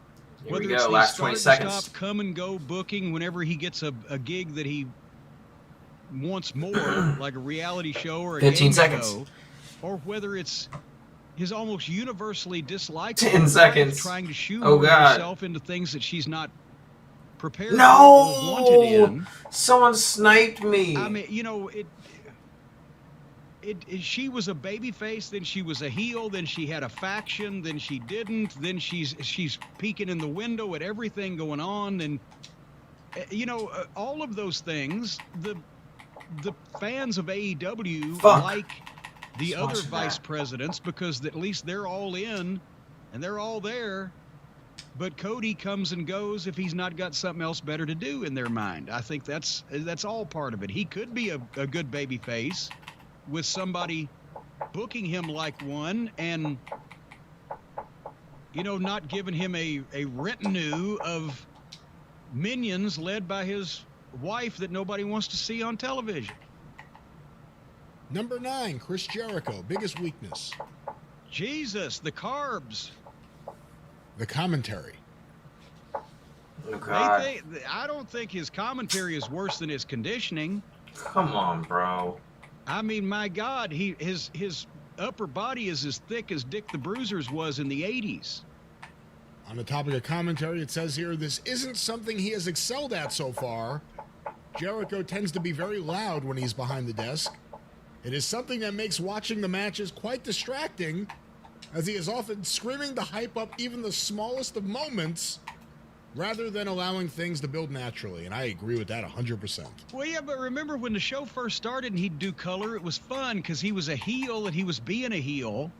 Here whether we it's go, the last start 20 and seconds. stop, come and go booking whenever he gets a gig that he wants more, like a reality show or a 15 game seconds. show, or whether it's his almost universally disliked 10 wife seconds. trying to Oh, shoehorn God. herself into things that she's not prepared for or No! wanted in. Someone sniped me. I mean, you know, she was a babyface, then she was a heel, then she had a faction, then she didn't, then she's peeking in the window at everything going on, and you know, all of those things. The fans of AEW like the other vice presidents because at least they're all in and they're all there. But Cody comes and goes if he's not got something else better to do in their mind. I think that's all part of it. He could be a good babyface with somebody booking him like one and, you know, not giving him a retinue of minions led by his wife that nobody wants to see on television. Number 9, Chris Jericho. Biggest weakness. Jesus, the carbs. The commentary. Oh, God. I don't think his commentary is worse than his conditioning. Come on, bro. I mean, my God, his upper body is as thick as Dick the Bruiser's was in the 80s. On the topic of commentary, it says here, this isn't something he has excelled at so far. Jericho tends to be very loud when he's behind the desk. It is something that makes watching the matches quite distracting, as he is often screaming to hype up even the smallest of moments, rather than allowing things to build naturally. And I agree with that 100%. Well, yeah, but remember when the show first started and he'd do color, it was fun because he was a heel and he was being a heel.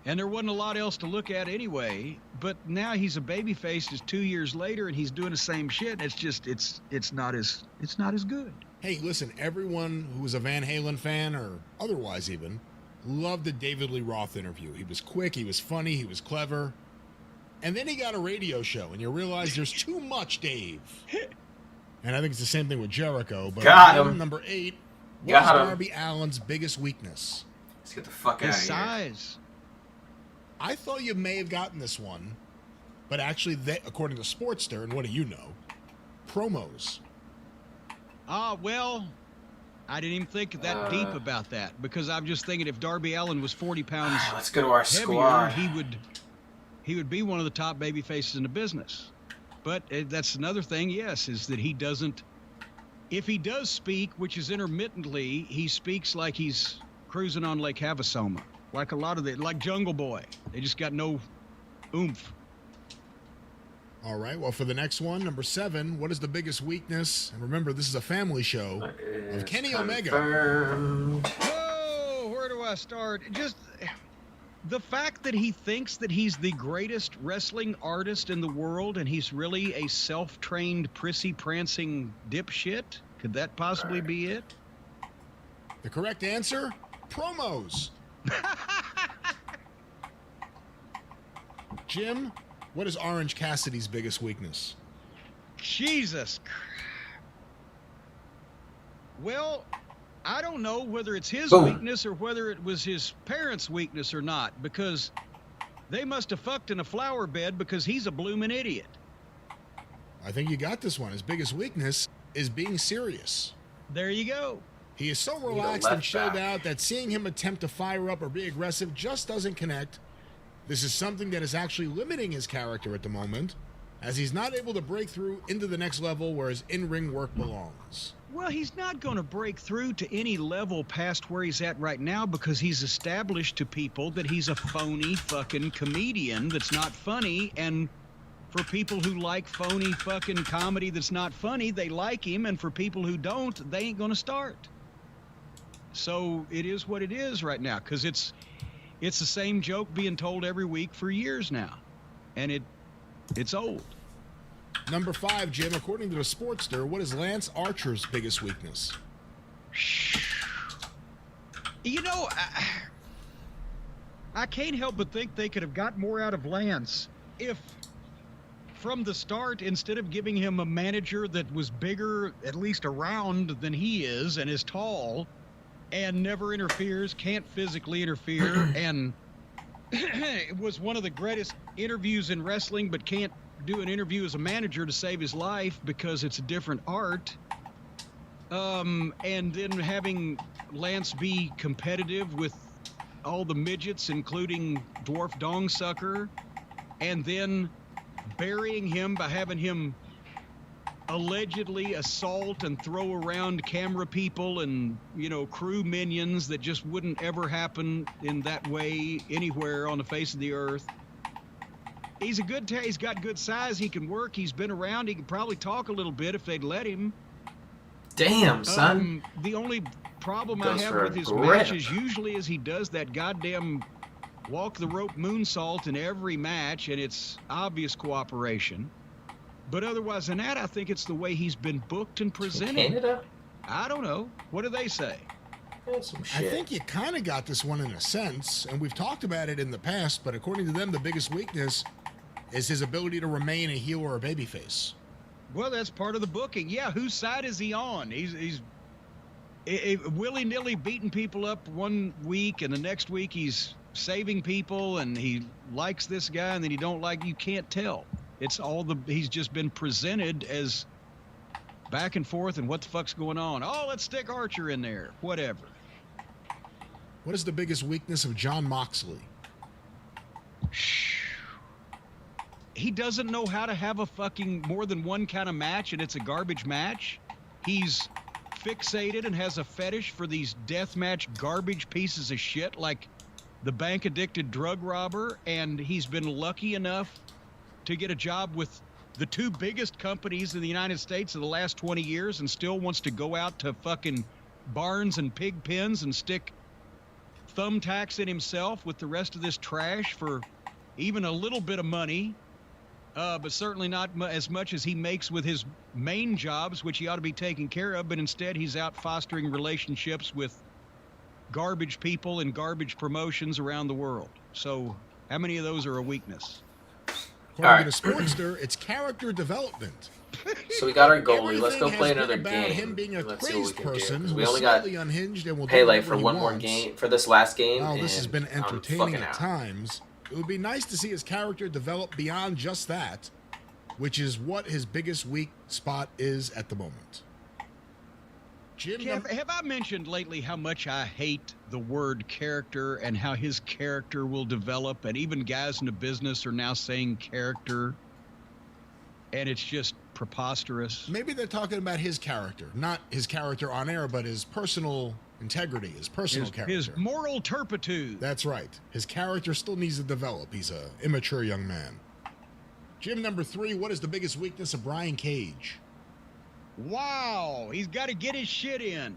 And there wasn't a lot else to look at anyway. But now he's a babyface. It's 2 years later, and he's doing the same shit. It's just it's not as good. Hey, listen, everyone who was a Van Halen fan or otherwise even loved the David Lee Roth interview. He was quick, he was funny, he was clever. And then he got a radio show, and you realize there's too much Dave. And I think it's the same thing with Jericho. But Got him. Number 8, what's Got him. Darby Allin's biggest weakness? Let's get the fuck out of His here. size. I thought you may have gotten this one, but actually, according to Sportster, and what do you know? Promos. Well, I didn't even think that deep about that because I'm just thinking if Darby Allin was 40 pounds Let's go to our heavier, squad. he would be one of the top baby faces in the business. But that's another thing, yes, is that he doesn't. If he does speak, which is intermittently, he speaks like he's cruising on Lake Havasoma. Like a lot of like Jungle Boy. They just got no oomph. All right, well, for the next one, number 7, what is the biggest weakness? And remember, this is a family show of Kenny Omega. Confirmed. Oh, where do I start? Just the fact that he thinks that he's the greatest wrestling artist in the world and he's really a self-trained, prissy-prancing dipshit. Could that possibly be it? The correct answer? Promos. Jim, what is Orange Cassidy's biggest weakness? Jesus. Well, I don't know whether it's his Boom. weakness or whether it was his parents' weakness or not, because they must have fucked in a flower bed because he's a bloomin' idiot. I think you got this one. His biggest weakness is being serious. There you go. He is so Need a relaxed and left chilled back. out that seeing him attempt to fire up or be aggressive just doesn't connect. This is something that is actually limiting his character at the moment, as he's not able to break through into the next level where his in-ring work belongs. Well, he's not going to break through to any level past where he's at right now because he's established to people that he's a phony fucking comedian that's not funny. And for people who like phony fucking comedy that's not funny, they like him. And for people who don't, they ain't going to start. So it is what it is right now because it's the same joke being told every week for years now. And it's old. Number 5, Jim, according to the Sportster, what is Lance Archer's biggest weakness? You know, I can't help but think they could have got more out of Lance if, from the start, instead of giving him a manager that was bigger, at least around, than he is and is tall and never interferes, can't physically interfere, and it was one of the greatest interviews in wrestling, but can't do an interview as a manager to save his life because it's a different art. And then having Lance be competitive with all the midgets, including Dwarf Dong Sucker, and then burying him by having him allegedly assault and throw around camera people and, you know, crew minions that just wouldn't ever happen in that way anywhere on the face of the earth. He's he's got good size, he can work, he's been around, he could probably talk a little bit if they'd let him. Damn, son. The only problem Goes I have for with a his grip. matches usually is he does that goddamn walk the rope moonsault in every match, and it's obvious cooperation. But otherwise than that, I think it's the way he's been booked and presented. Canada? I don't know. What do they say? That's some I shit. think you kind of got this one in a sense, and we've talked about it in the past, but according to them, the biggest weakness is his ability to remain a heel or a babyface. Well, that's part of the booking. Yeah, whose side is he on? He's willy-nilly beating people up one week, and the next week he's saving people, and he likes this guy, and then he don't like. You can't tell. It's all he's just been presented as back and forth, and what the fuck's going on? Oh, let's stick Archer in there. Whatever. What is the biggest weakness of Jon Moxley? He doesn't know how to have a fucking more than one kind of match, and it's a garbage match. He's fixated and has a fetish for these deathmatch garbage pieces of shit like the bank addicted drug robber, and he's been lucky enough to get a job with the two biggest companies in the United States of the last 20 years and still wants to go out to fucking barns and pig pens and stick thumbtacks in himself with the rest of this trash for even a little bit of money, but certainly not as much as he makes with his main jobs, which he ought to be taking care of, but instead he's out fostering relationships with garbage people and garbage promotions around the world. So how many of those are a weakness? According to the Sportster, it's character development. So we got our goalie. Let's go Everything play has another been about game. him being a Let's see what we crazed can do. person 'Cause who we is only got slightly unhinged and will do Pele whatever for he one more wants. game, for this last game. While this has and been I'm entertaining fucking at out. times, it would be nice to see his character develop beyond just that, which is what his biggest weak spot is at the moment. Jim, Jeff, have I mentioned lately how much I hate the word character and how his character will develop? And even guys in the business are now saying character, and it's just preposterous. maybe they're talking about his character, not his character on air, but his personal integrity, his personal character. His moral turpitude. That's right. His character still needs to develop. He's an immature young man. Jim, number 3, what is the biggest weakness of Brian Cage? Wow, he's got to get his shit in.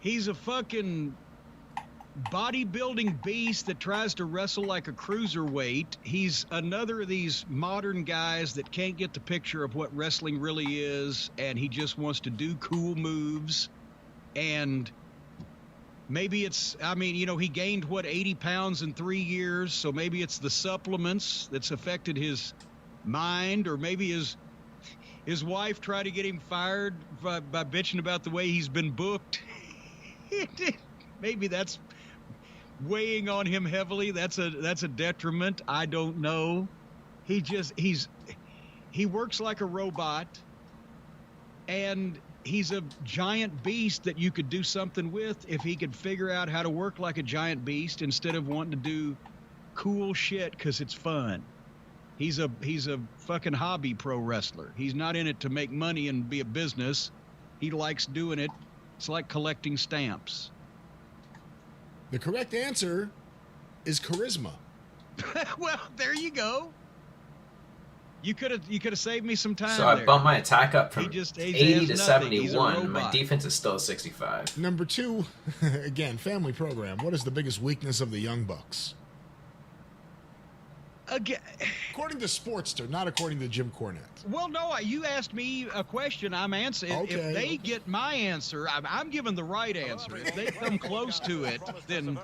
He's a fucking bodybuilding beast that tries to wrestle like a cruiserweight. He's another of these modern guys that can't get the picture of what wrestling really is, and he just wants to do cool moves. And maybe it's, I mean, you know, he gained, 80 pounds in 3 years, so maybe it's the supplements that's affected his mind, or maybe his wife tried to get him fired by bitching about the way he's been booked. Maybe that's weighing on him heavily. That's a detriment. I don't know. He works like a robot, and he's a giant beast that you could do something with if he could figure out how to work like a giant beast instead of wanting to do cool shit because it's fun. He's a fucking hobby pro wrestler. He's not in it to make money and be a business. He likes doing it. It's like collecting stamps. The correct answer is charisma. Well, there you go. You could have saved me some time. So I there. bumped my attack up from He just 80 to has nothing. He's a 71. My robot. defense is still 65. Number 2, again, family program. What is the biggest weakness of the Young Bucks? Again. According to Sportster, not according to Jim Cornette. Well, no, you asked me a question. I'm answering. Okay. If they get my answer, I'm giving the right answer. If they come close to it, then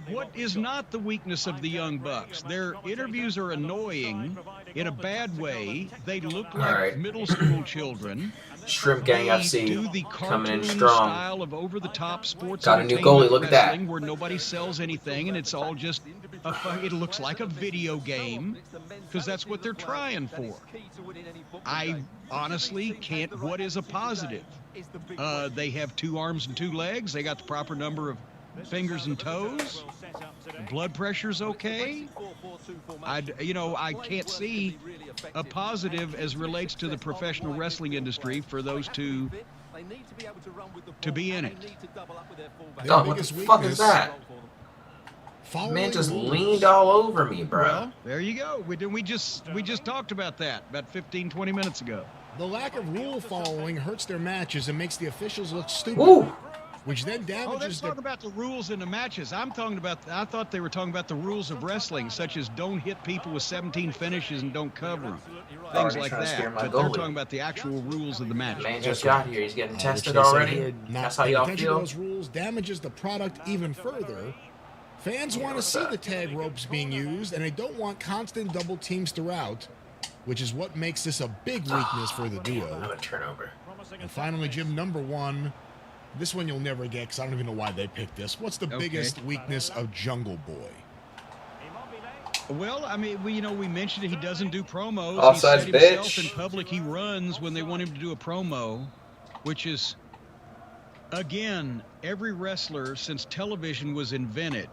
what is not the weakness of the Young Bucks? Their interviews are annoying in a bad way. They look like right. middle school children. Shrimp Gang They do FC the coming in cartoon strong. style of over-the-top sports Got a new entertainment goalie, look at that. wrestling where nobody sells anything and it's all just it looks like a video game because that's what they're trying for. I honestly can't. What is a positive? They have 2 arms and 2 legs. They got the proper number of fingers and toes. Blood pressure's okay. I can't see a positive as relates to the professional wrestling industry for those two to be in it. Dog, what the fuck is that? Man just leaned all over me, bro. Well, there you go. We just talked about that about 15-20 minutes ago. The lack of rule following hurts their matches and makes the officials look stupid, Woo! which then Oh, damages let's their... talk about the rules in the matches. I thought they were talking about the rules of wrestling, such as don't hit people with 17 finishes and don't cover them. Things you're like trying to scare that. my But they're goalie. talking about the actual rules of the match. Man just got here. He's getting which tested they say already. here, That's not how y'all paying attention to feel? those rules damages the product even further. Fans want to what's see up? the tag ropes being used, and they don't want constant double teams throughout, which is what makes this a big weakness for the duo. Another turnover. And finally, Jim, number 1. This one you'll never get because I don't even know why they picked this. What's the biggest weakness of Jungle Boy? Well, I mean, we mentioned he doesn't do promos. Offsides, he said himself bitch. in public he runs when they want him to do a promo, which is, again, every wrestler since television was invented.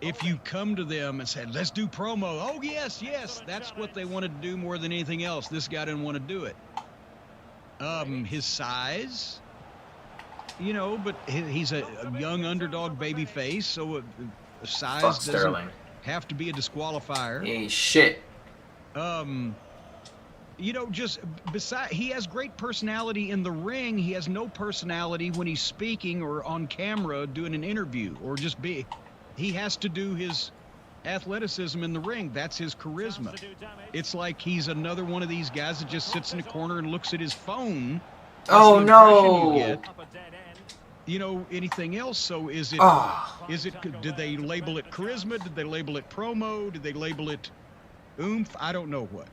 If you come to them and say, let's do promo. Oh, yes, that's what they wanted to do more than anything else. This guy didn't want to do it. His size, but he's a young underdog baby face, so size Fuck doesn't... Sterling. have to be a disqualifier. He ain't shit. You know, just beside, he has great personality in the ring. He has no personality when he's speaking or on camera doing an interview or just be. He has to do his athleticism in the ring. That's his charisma. It's like he's another one of these guys that just sits in the corner and looks at his phone. Oh no! You know, anything else? So is it? Is it? Did they label it charisma? Did they label it promo? Did they label it oomph? I don't know what.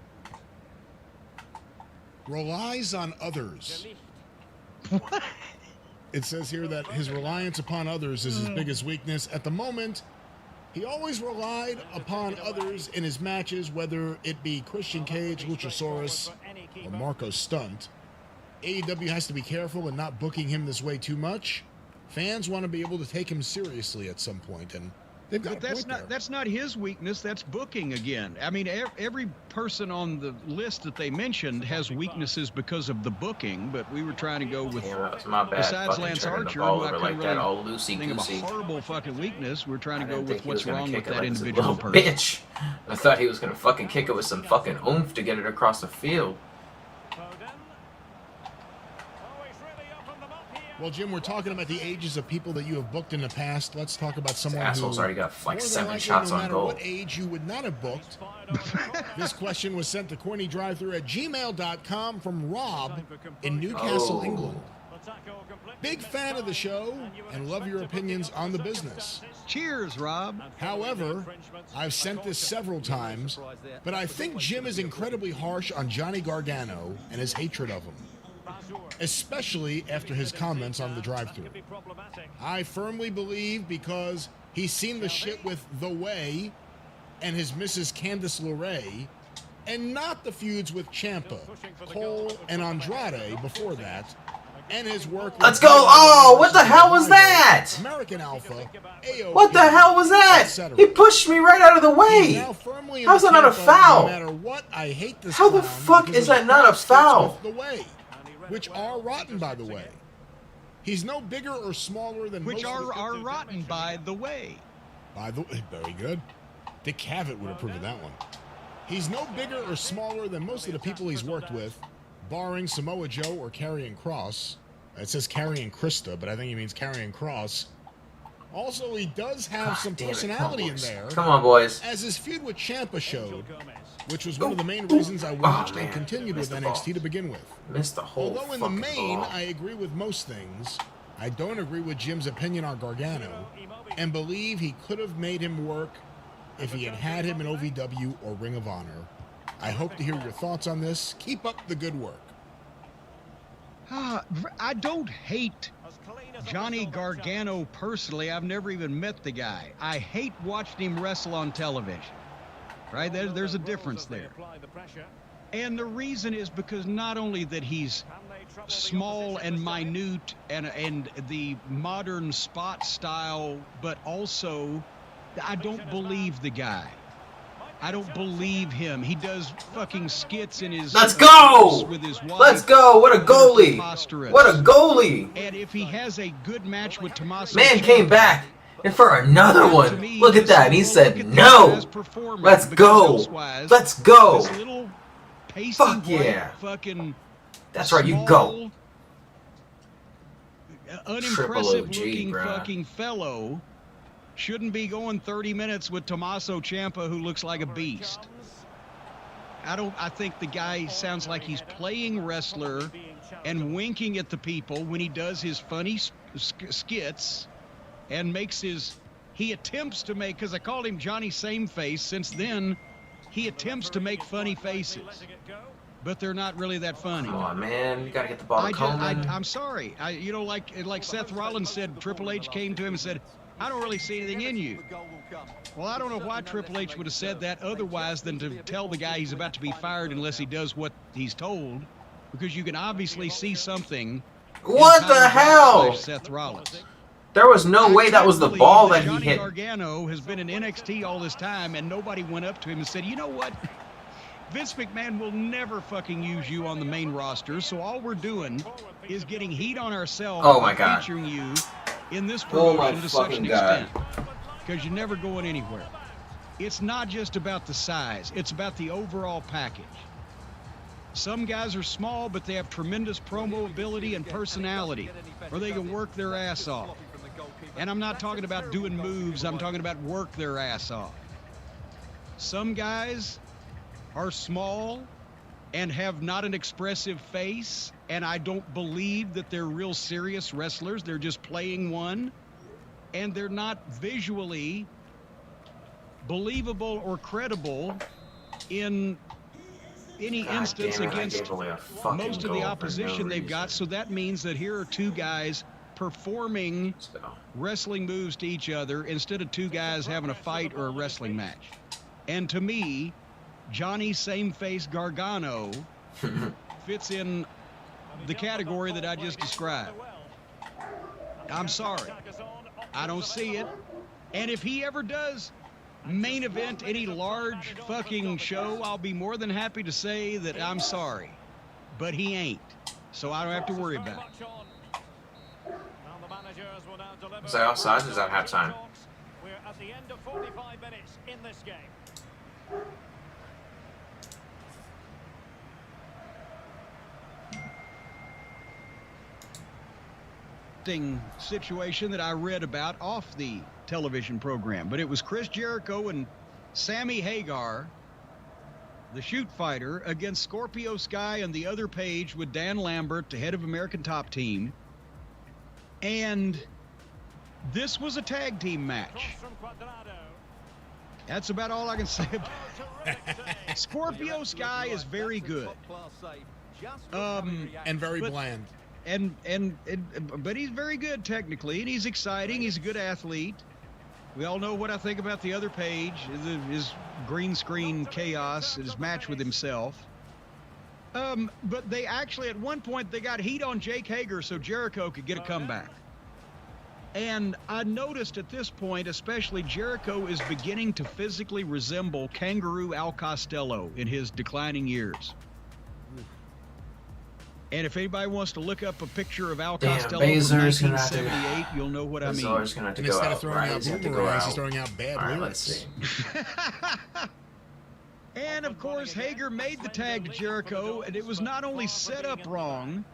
Relies on others. What? It says here that his reliance upon others is his biggest weakness. At the moment, he always relied upon others in his matches, whether it be Christian Cage, Luchasaurus, or Marco Stunt. AEW has to be careful in not booking him this way too much. Fans want to be able to take him seriously at some point, and they've got But that's not his weakness. That's booking again. I mean, every person on the list that they mentioned has weaknesses because of the booking. But we were trying to go with, That's my bad. besides Fucking Lance turning the Archer, ball who I over couldn't like that, all really think of a loosey-goosey. horrible fucking weakness. We're trying to I go didn't with think he was what's gonna wrong kick with it that like this individual little person. bitch. I thought he was gonna fucking kick it with some fucking oomph to get it across the field. Well, Jim, we're talking about the ages of people that you have booked in the past. Let's talk about someone Asshole's who, already got like more than 7 likely, shots no on matter goal. what age you would not have booked. This question was sent to cornydrivethrough@gmail.com from Rob in Newcastle, England. Big fan of the show and love your opinions on the business. Cheers, Rob. However, I've sent this several times, but I think Jim is incredibly harsh on Johnny Gargano and his hatred of him, especially after his comments on the drive-thru. I firmly believe because he's seen the shit with The Way and his Mrs. Candice LeRae, and not the feuds with Ciampa, Cole, and Andrade before that, and his work with Let's go! Oh, what the hell was that? American Alpha, AOP, What the hell was that? etc. He pushed me right out of the He's way. now firmly in How's the that not a camp of, foul? No matter what, I hate this How the clown fuck because is of that not a crap skits foul? with The Way, which are rotten, by the way. He's no bigger or smaller than Which most of are rotten, by the way. By the way, very good. Dick Cavett would approve of that one. He's no bigger or smaller than most of the people he's worked with, barring Samoa Joe or Karrion Kross. It says Karrion Krista, but I think he means Karrion Kross. Also, he does have some Damn it, personality come on, in boys. there, Come on, boys. as his feud with Ciampa showed, which was one of the main reasons I watched and man. continued with Missed the NXT ball. to begin with. Missed the whole Although in the fucking main, ball. I agree with most things, I don't agree with Jim's opinion on Gargano, and believe he could have made him work if he had had him in OVW or Ring of Honor. I hope to hear your thoughts on this. Keep up the good work. I don't hate Johnny Gargano personally. I've never even met the guy. I hate watching him wrestle on television. Right? There's a difference there. And the reason is because not only that he's small and minute and the modern spot style, but also I don't believe the guy. I don't believe him. He does fucking skits in his Let's go! with his wife. Let's go! What a goalie! Preposterous. What a goalie! And if he has a good match with Tommaso Man Ciampa, came back and for another to one. me, Look at this that. And he little- said, look at this no. guy's performance, Let's because go. elsewise, Let's go. This little pasty Fuck white yeah. fucking That's right, you go. small, Triple unimpressive OG, looking bruh. fucking fellow shouldn't be going 30 minutes with Tommaso Ciampa, who looks like a beast. I think the guy sounds like he's playing wrestler and winking at the people when he does his funny skits and he attempts to make, because I called him Johnny Sameface, since then he attempts to make funny faces, but they're not really that funny. Come on, man. You gotta get the ball to Coleman. I'm sorry. Like Seth Rollins said, Triple H came to him and said, I don't really see anything in you. Well, I don't know why Triple H would have said that otherwise than to tell the guy he's about to be fired unless he does what he's told, because you can obviously see something. What the hell? Seth Rollins. There was no way that was the ball that he Johnny hit. Gargano has been in NXT all this time, and nobody went up to him and said, you know what? Vince McMahon will never fucking use you on the main roster, so all we're doing is getting heat on ourselves Oh my by God. featuring you in this Oh my promotion to such an fucking God. extent, because you're never going anywhere. it's not just about the size. It's about the overall package. Some guys are small, but they have tremendous promo ability and personality, or they can work their ass off. And I'm not talking about doing moves. I'm talking about work their ass off. Some guys are small and have not an expressive face, and I don't believe that they're real serious wrestlers. They're just playing one, and they're not visually believable or credible in any instance against most of the opposition they've got. So that means that here are two guys performing wrestling moves to each other instead of two guys having a fight or a wrestling match. And to me, Johnny Same-Face Gargano fits in the category that I just described. I'm sorry. I don't see it. And if he ever does main event any large fucking show, I'll be more than happy to say that I'm sorry. But he ain't. So I don't have to worry about it. Is that outside? Is that halftime? We're at the end of 45 minutes in this game. Situation that I read about off the television program, but it was Chris Jericho and Sammy Hagar, the shoot fighter, against Scorpio Sky and the other page with Dan Lambert, the head of American Top Team. And this was a tag team match. That's about all I can say about it. Scorpio Sky is very good. And very bland. But he's very good technically, and he's exciting. He's a good athlete. We all know what I think about the other page, his green screen chaos, his match with himself. But they actually, at one point, they got heat on Jake Hager so Jericho could get a comeback. And I noticed at this point, especially, Jericho is beginning to physically resemble Kangaroo Al Costello in his declining years. And if anybody wants to look up a picture of Al Costello from 1978, you'll know what I mean. Bezos gonna have to go Instead out. of throwing out boomerangs, he's throwing out bad All right, lyrics. let's see. And of course, Hager made the tag to Jericho, and it was not only set up wrong,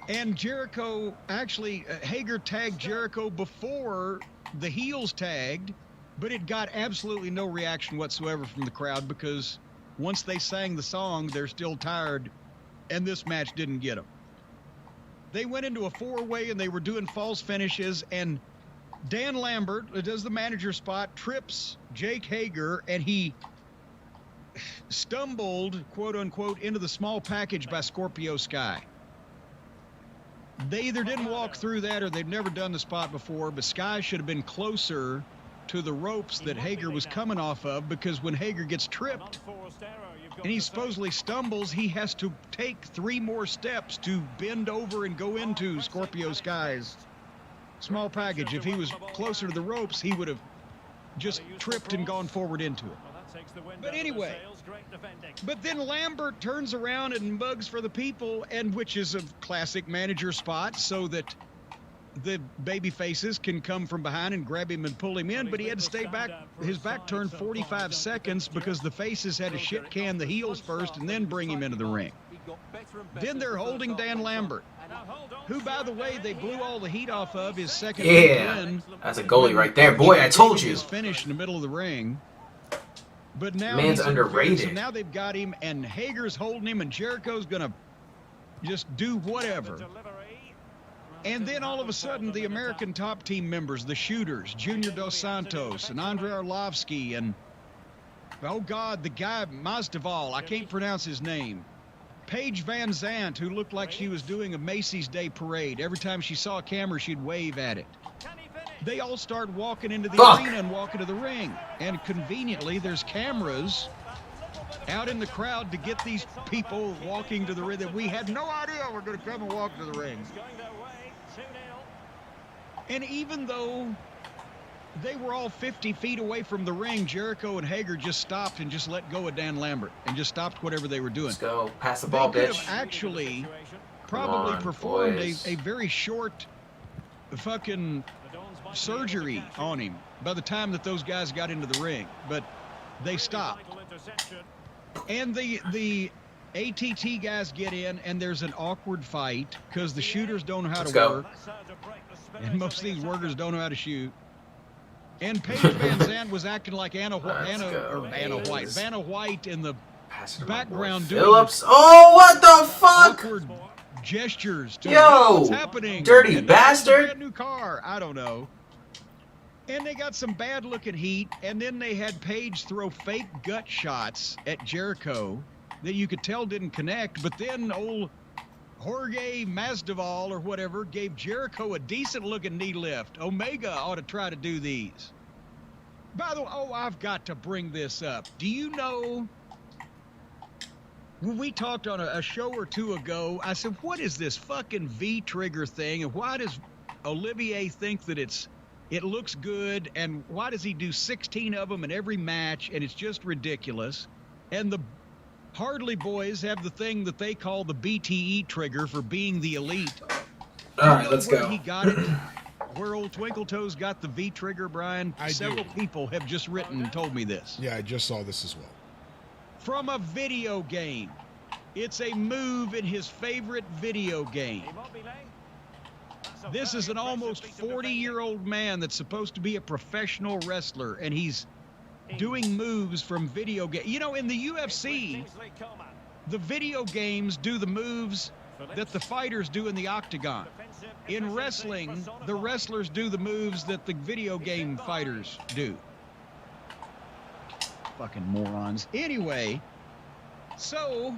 and Jericho, actually, Hager tagged Jericho before the heels tagged, but it got absolutely no reaction whatsoever from the crowd because once they sang the song, they're still tired, and this match didn't get them. They went into a four-way, and they were doing false finishes, and Dan Lambert, who does the manager spot, trips Jake Hager, and he stumbled, quote-unquote, into the small package by Scorpio Sky. They either didn't walk through that or they've never done the spot before, but Sky should have been closer to the ropes that Hager was coming off of, because when Hager gets tripped and he supposedly stumbles, he has to take 3 more steps to bend over and go into Scorpio Sky's small package. If he was closer to the ropes, he would have just tripped and gone forward into it. But anyway, but then Lambert turns around and mugs for the people, and which is a classic manager spot, so that the baby faces can come from behind and grab him and pull him in, but he had to stay back, his back turned 45 seconds because the faces had to shit can the heels first and then bring him into the ring. Then they're holding Dan Lambert, who, by the way, they blew all the heat off of his second win. That's a goalie right there. Boy, I told you. His finish in the middle of the ring. But now man's he's underrated. So now they've got him, and Hager's holding him, and Jericho's going to just do whatever. And then all of a sudden, the American Top Team members, the shooters, Junior Dos Santos and Andrei Arlovsky, and, oh God, the guy, Mazdaval, I can't pronounce his name. Paige Van Zandt, who looked like she was doing a Macy's Day Parade. Every time she saw a camera, she'd wave at it. They all start walking into the arena and walking to the ring. And conveniently, there's cameras out in the crowd to get these people walking to the ring that we had no idea were going to come and walk to the ring. And even though they were all 50 feet away from the ring, Jericho and Hager just stopped and just let go of Dan Lambert and just stopped whatever they were doing. Let's go. Pass the ball, they could bitch. have actually probably performed a very short fucking surgery on him, by the time that those guys got into the ring, but they stopped. And the ATT guys get in, and there's an awkward fight because the shooters don't know how to work, and most of these workers don't know how to shoot. And Paige Van Zandt was acting like Vanna White in the background doing Phillips. Oh, what the fuck? awkward gestures to Yo, what's happening. dirty And bastard. Brand new car. I don't know. And they got some bad looking heat, and then they had Paige throw fake gut shots at Jericho that you could tell didn't connect, but then old Jorge Masvidal or whatever gave Jericho a decent looking knee lift. Omega ought to try to do these. By the way, I've got to bring this up. Do you know, when we talked on a show or two ago, I said, what is this fucking V-trigger thing, and why does Olivier think that it looks good, and why does he do 16 of them in every match, and it's just ridiculous? And the Hardley boys have the thing that they call the BTE trigger for being the elite. All right, let's where go. he got it? Where old Twinkle Toes got the V trigger, Brian? Several people have just written and told me this. Yeah, I just saw this as well. From a video game. It's a move in his favorite video game. This is an almost 40-year-old man that's supposed to be a professional wrestler, and he's doing moves from video games. You know, in the UFC, the video games do the moves that the fighters do in the octagon. In wrestling, the wrestlers do the moves that the video game fighters do. Fucking morons. Anyway, so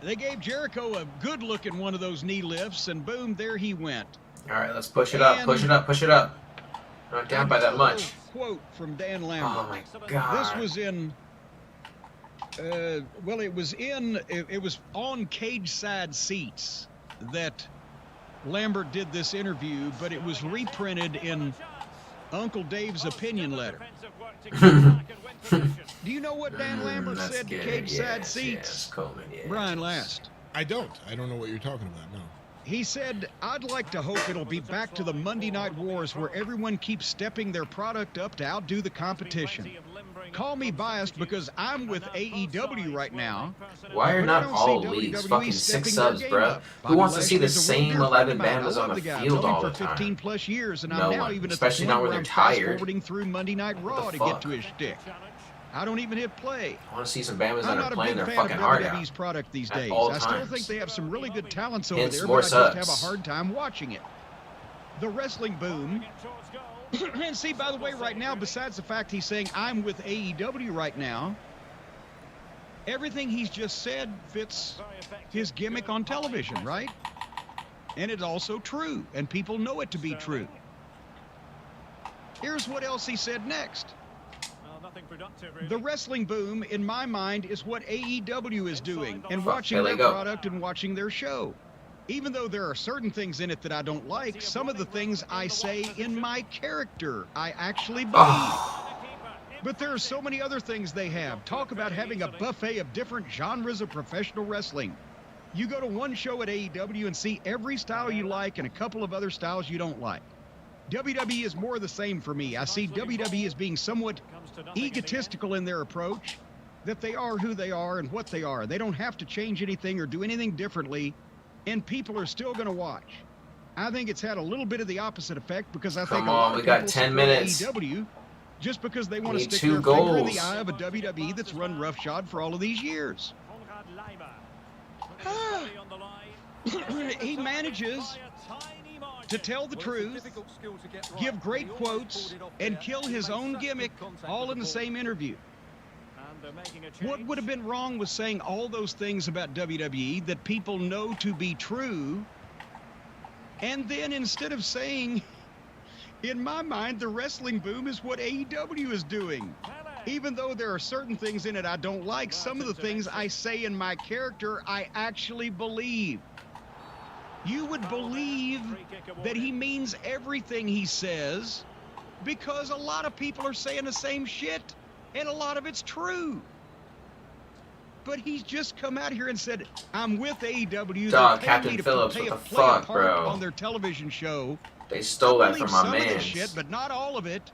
they gave Jericho a good-looking one of those knee lifts, and boom, there he went. All right, let's push it up, push it up, push it up. Not down by that much. Quote from Dan Lambert. Oh my God. This was in, well, it was on Cage Side Seats that Lambert did this interview, but it was reprinted in Uncle Dave's opinion letter. Do you know what Dan Lambert said to Cage Side Seats? Yes, Coleman, yes. Brian last. I don't know what you're talking about, no. He said, I'd like to hope it'll be back to the Monday Night Wars where everyone keeps stepping their product up to outdo the competition. Call me biased because I'm with AEW right now. Why are not all leagues fucking 6 subs, bruh? Who wants to see the same 11 Bandas on the field all the for 15 time? plus years, and No I'm now one, even at especially the not point when where they're I'm tired. fast-forwarding through Monday Night Raw to get to his shtick. I don't even hit play. I want to see some Bandas that I'm are not a playing big their fan fucking of heart WWE's out. product these At days. all I still times. think they have some really good talents over Hence there, more but I just have a subs. hard time watching it. The wrestling boom. And see, by the way, right now, besides the fact he's saying I'm with AEW right now, everything he's just said fits his gimmick on television, right? And it's also true, and people know it to be true. Here's what else he said next. The wrestling boom, in my mind, is what AEW is doing, and watching their product and watching their show. Even though there are certain things in it that I don't like, some of the things I say in my character, I actually believe. But there are so many other things they have. Talk about having a buffet of different genres of professional wrestling. You go to one show at AEW and see every style you like and a couple of other styles you don't like. WWE is more the same for me. I see WWE as being somewhat egotistical in their approach, that they are who they are and what they are. They don't have to change anything or do anything differently, and people are still going to watch. I think it's had a little bit of the opposite effect because I think a lot of we got people 10 support minutes. AEW just because they want to Need stick 2 their finger in the goals. eye of a WWE that's run roughshod for all of these years. He manages to tell the truth, give great quotes, and kill his own gimmick all in the same interview. What would have been wrong with saying all those things about WWE that people know to be true, and then instead of saying, in my mind, the wrestling boom is what AEW is doing. Even though there are certain things in it I don't like, some of the things I say in my character I actually believe. You would believe that he means everything he says because a lot of people are saying the same shit and a lot of it's true. But he's just come out here and said, I'm with AEW. Dog, They're paying Captain me to Phillips, play what a the play a fuck, part bro? on their television show. They stole I that from believe my some of man. this shit, but not all of it.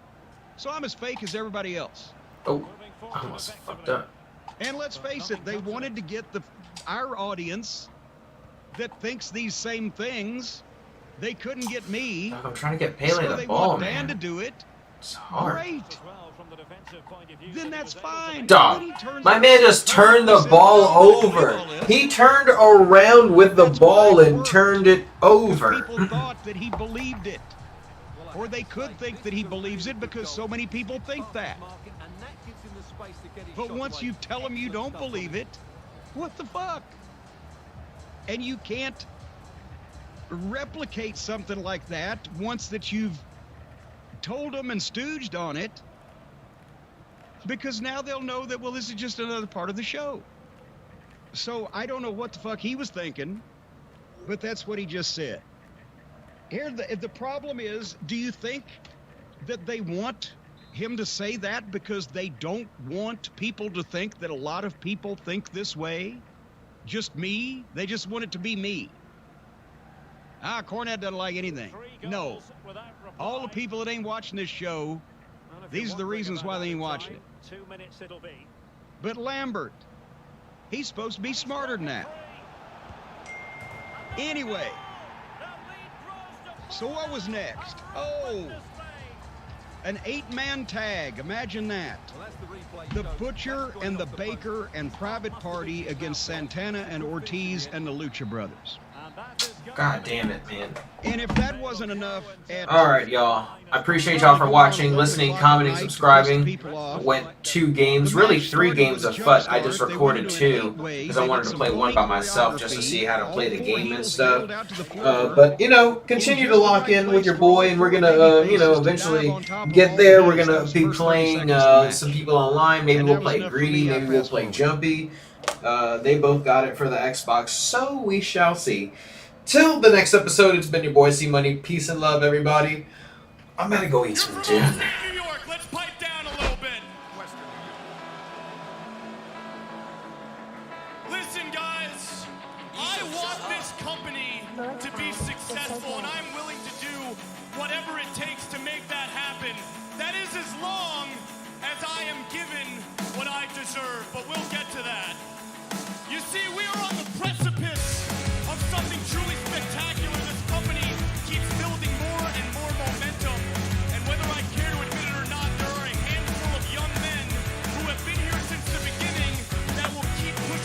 So I'm as fake as everybody else. Oh, I almost fucked up. And let's face it, they wanted to get our audience that thinks these same things. They couldn't get me. I'm trying to get Pele so the they ball, want Dan man. to do it. It's hard. Great. Then that's fine. Dog, Then he turns my around man just and turned the said, ball "No, over. all this." He turned around with the That's why ball it and worked. turned it over. People thought that he believed it. Or they could think that he believes it because so many people think that. But once you tell them you don't believe it, what the fuck? And you can't replicate something like that once that you've told them and stooged on it, because now they'll know that, well, this is just another part of the show. So I don't know what the fuck he was thinking, but that's what he just said. Here, the problem is, do you think that they want him to say that because they don't want people to think that a lot of people think this way? Just me? They just want it to be me. Cornette doesn't like anything. No. All the people that ain't watching this show, these are the reasons why they ain't watching it. 2 minutes it'll be. But Lambert, he's supposed to be smarter than that. Anyway, so what was next? Oh, an 8-man tag. Imagine that. The Butcher and the Baker and Private Party against Santana and Ortiz and the Lucha Brothers. God damn it, man. And if that wasn't enough, Alright, y'all. I appreciate y'all for watching, listening, commenting, subscribing. Went 2 games, really 3 games of FUT. I just recorded 2 because I wanted to play one by myself just to see how to play the game and stuff. But, you know, continue to lock in with your boy, and we're going to, you know, eventually get there. We're going to be playing some people online. Maybe we'll play Greedy, maybe we'll play Jumpy. They both got it for the Xbox, so we shall see. Till the next episode, it's been your boy C Money. Peace and love, everybody. I'm gonna go eat some dinner. New York, let's pipe down a little bit. Listen, guys, I want this company to be successful, and I'm willing to do whatever it takes to make that happen. That is as long as I am given what I deserve, but we'll get to that.